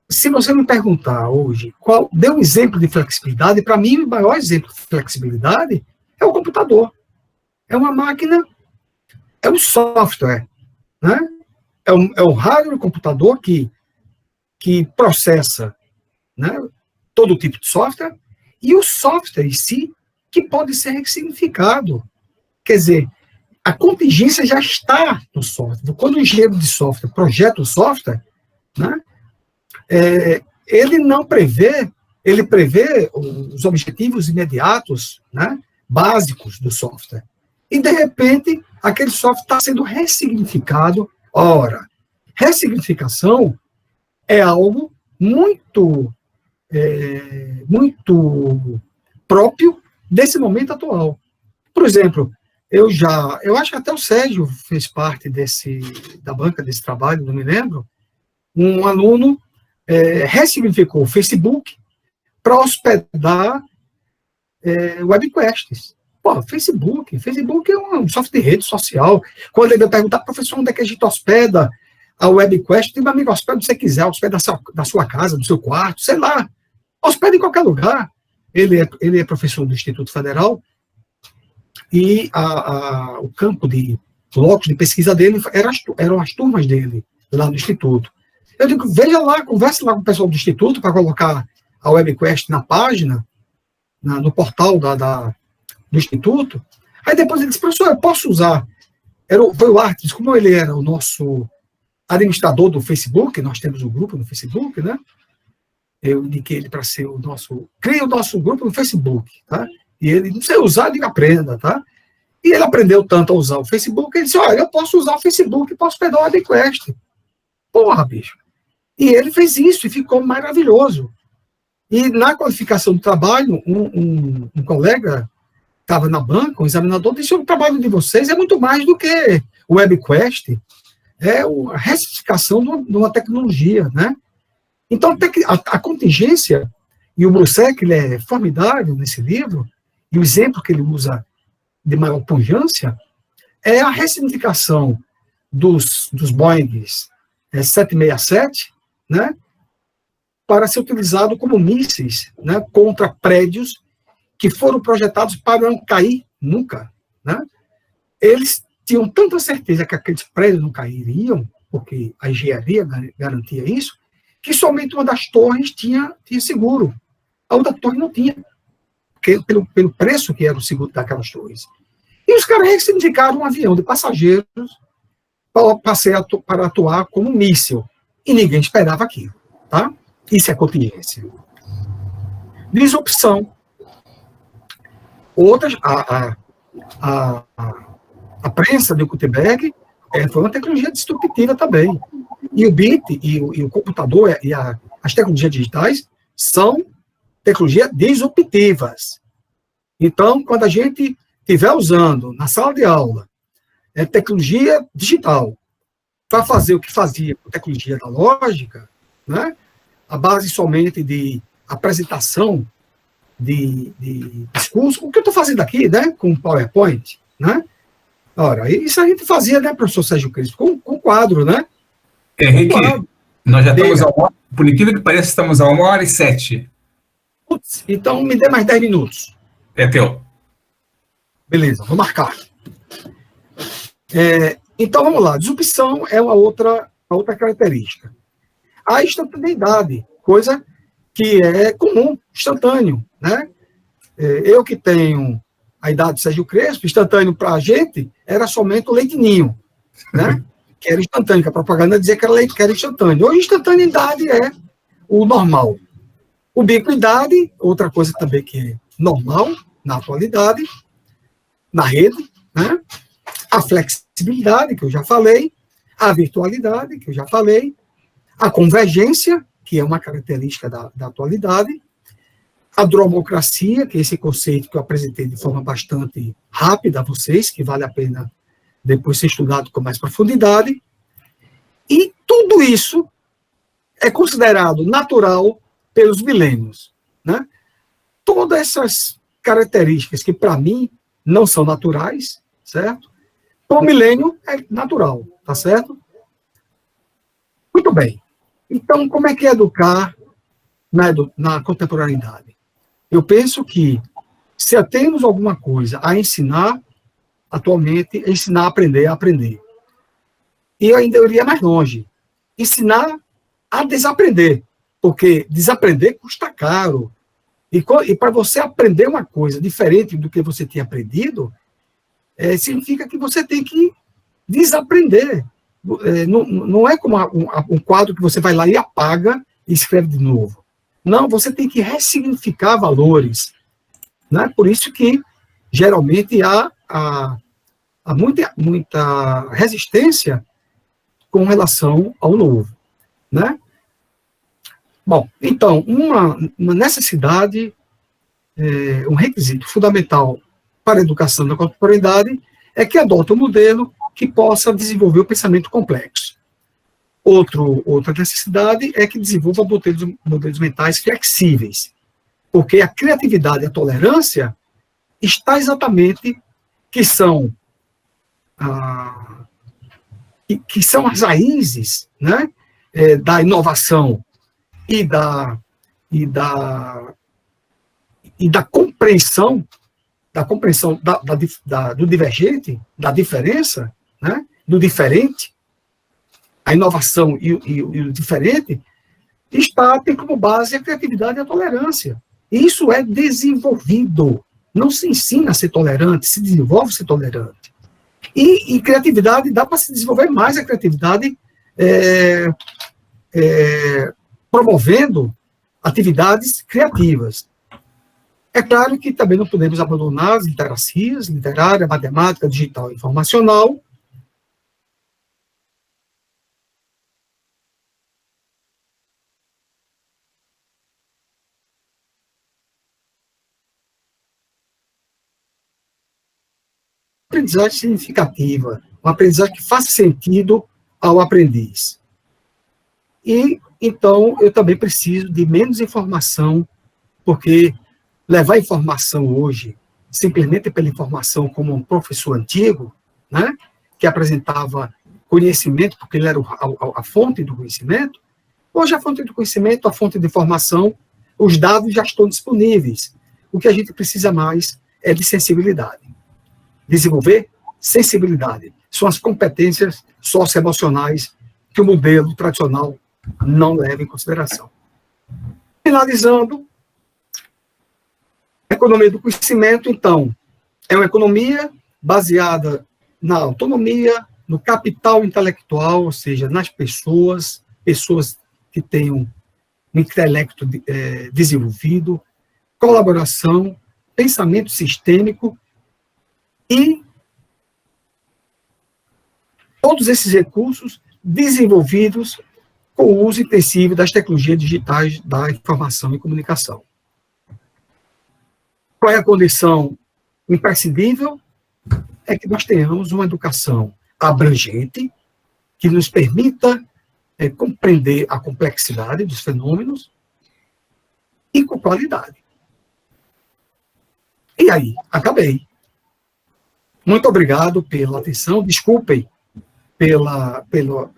se você me perguntar hoje, dê um exemplo de flexibilidade, para mim o maior exemplo de flexibilidade é o computador. É uma máquina, é um software, né? É um hardware computador que processa, né, todo tipo de software, e o software em si que pode ser ressignificado. Quer dizer, a contingência já está no software. Quando o engenheiro de software projeta o software, né, ele não prevê, ele prevê os objetivos imediatos, né, básicos do software. E, de repente, aquele software está sendo ressignificado. Ora, ressignificação é algo muito próprio desse momento atual. Por exemplo, eu acho que até o Sérgio fez parte da banca desse trabalho, não me lembro, um aluno ressignificou o Facebook para hospedar webquests. Pô, Facebook é um software de rede social. Quando ele vai perguntar, professor, onde é que a gente hospeda a webquest? Tem meu amigo, hospeda onde você quiser, hospeda da sua casa, do seu quarto, sei lá. Hospeda em qualquer lugar. Ele é professor do Instituto Federal e o campo de blocos de pesquisa dele eram as turmas dele lá no Instituto. Eu digo, veja lá, converse lá com o pessoal do Instituto para colocar a webquest na página, no portal do Instituto. Aí depois ele disse, professor, eu posso usar? Foi o Artes, como ele era o nosso administrador do Facebook, nós temos um grupo no Facebook, né? Eu indiquei ele para ser cria o nosso grupo no Facebook, tá? E ele, não sei usar, diga aprenda, tá? E ele aprendeu tanto a usar o Facebook, ele disse, olha, eu posso usar o Facebook e posso pegar o webquest. Porra, bicho. E ele fez isso e ficou maravilhoso. E na qualificação do trabalho, um colega estava na banca, um examinador, disse, o trabalho de vocês é muito mais do que o webquest, é a ressignificação de uma tecnologia, né? Então, a contingência, e o Brusek, ele é formidável nesse livro, e o exemplo que ele usa de maior pujança é a ressignificação dos Boeing 767, né, para ser utilizado como mísseis, né, contra prédios que foram projetados para não cair nunca. Né? Eles tinham tanta certeza que aqueles prédios não cairiam, porque a engenharia garantia isso, que somente uma das torres tinha seguro. A outra torre não tinha, pelo preço que era o seguro daquelas torres. E os caras ressignificaram um avião de passageiros para atuar como um míssil. E ninguém esperava aquilo. Tá? Isso é contingência. Disrupção. Outras, a prensa de Gutenberg foi uma tecnologia disruptiva também. E o bit, e o computador, e as tecnologias digitais são tecnologias disruptivas. Então, quando a gente estiver usando na sala de aula tecnologia digital para fazer o que fazia com tecnologia analógica, né, a base somente de apresentação de discurso, o que eu estou fazendo aqui, né, com PowerPoint, né? Ora, isso a gente fazia, né, professor Sérgio Cristo, com quadro, né? Henrique, nós já estamos por incrível que pareça, estamos a 1h07. Putz, então me dê mais 10 minutos. É teu. Beleza, vou marcar. Então, vamos lá. Disrupção é uma outra característica. A instantaneidade, coisa que é comum, instantâneo, né? Eu que tenho a idade de Sérgio Crespo, instantâneo para a gente era somente o leite ninho, né? Que era instantâneo, que a propaganda dizia que era leite, que era instantâneo. Hoje, instantaneidade é o normal. Ubiquidade, outra coisa também que é normal na atualidade, na rede, né? A flexibilidade, que eu já falei, a virtualidade, que eu já falei, a convergência, que é uma característica da atualidade, a dromocracia, que é esse conceito que eu apresentei de forma bastante rápida a vocês, que vale a pena depois ser estudado com mais profundidade, e tudo isso é considerado natural pelos milênios, né? Todas essas características que, para mim, não são naturais, certo? Para o milênio é natural, tá certo? Muito bem. Então, como é que é educar na contemporaneidade? Eu penso que, se temos alguma coisa a ensinar, atualmente, é ensinar a aprender. E eu ainda iria mais longe. Ensinar a desaprender, porque desaprender custa caro. E para você aprender uma coisa diferente do que você tinha aprendido, significa que você tem que desaprender. Não é como um quadro que você vai lá e apaga e escreve de novo. Não, você tem que ressignificar valores. Né? Por isso que, geralmente, há muita resistência com relação ao novo. Né? Bom, então, uma necessidade, um requisito fundamental para a educação da contemporaneidade é que adota um modelo que possa desenvolver o pensamento complexo. Outra necessidade é que desenvolva modelos mentais flexíveis, porque a criatividade e a tolerância está exatamente que são as raízes, né, da inovação e da compreensão do divergente, da diferença, né, do diferente. A inovação e o diferente tem como base a criatividade e a tolerância. Isso é desenvolvido. Não se ensina a ser tolerante, se desenvolve a ser tolerante. E criatividade, dá para se desenvolver mais a criatividade promovendo atividades criativas. É claro que também não podemos abandonar as literacias, literária, matemática, digital e informacional. Aprendizagem significativa, uma aprendizagem que faça sentido ao aprendiz. E, então, eu também preciso de menos informação, porque levar informação hoje, simplesmente pela informação como um professor antigo, né, que apresentava conhecimento, porque ele era a fonte do conhecimento, hoje a fonte do conhecimento, a fonte de informação, os dados já estão disponíveis. O que a gente precisa mais é de sensibilidade. Desenvolver sensibilidade. São as competências socioemocionais que o modelo tradicional não leva em consideração. Finalizando, a economia do conhecimento, então, é uma economia baseada na autonomia, no capital intelectual, ou seja, nas pessoas que tenham um intelecto desenvolvido, colaboração, pensamento sistêmico e todos esses recursos desenvolvidos com o uso intensivo das tecnologias digitais da informação e comunicação. Qual é a condição imprescindível? É que nós tenhamos uma educação abrangente, que nos permita compreender a complexidade dos fenômenos e com qualidade. E aí, acabei. Muito obrigado pela atenção, desculpem pela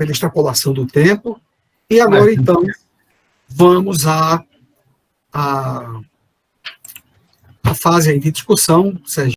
extrapolação do tempo, e agora, então, vamos à fase aí de discussão, Sérgio.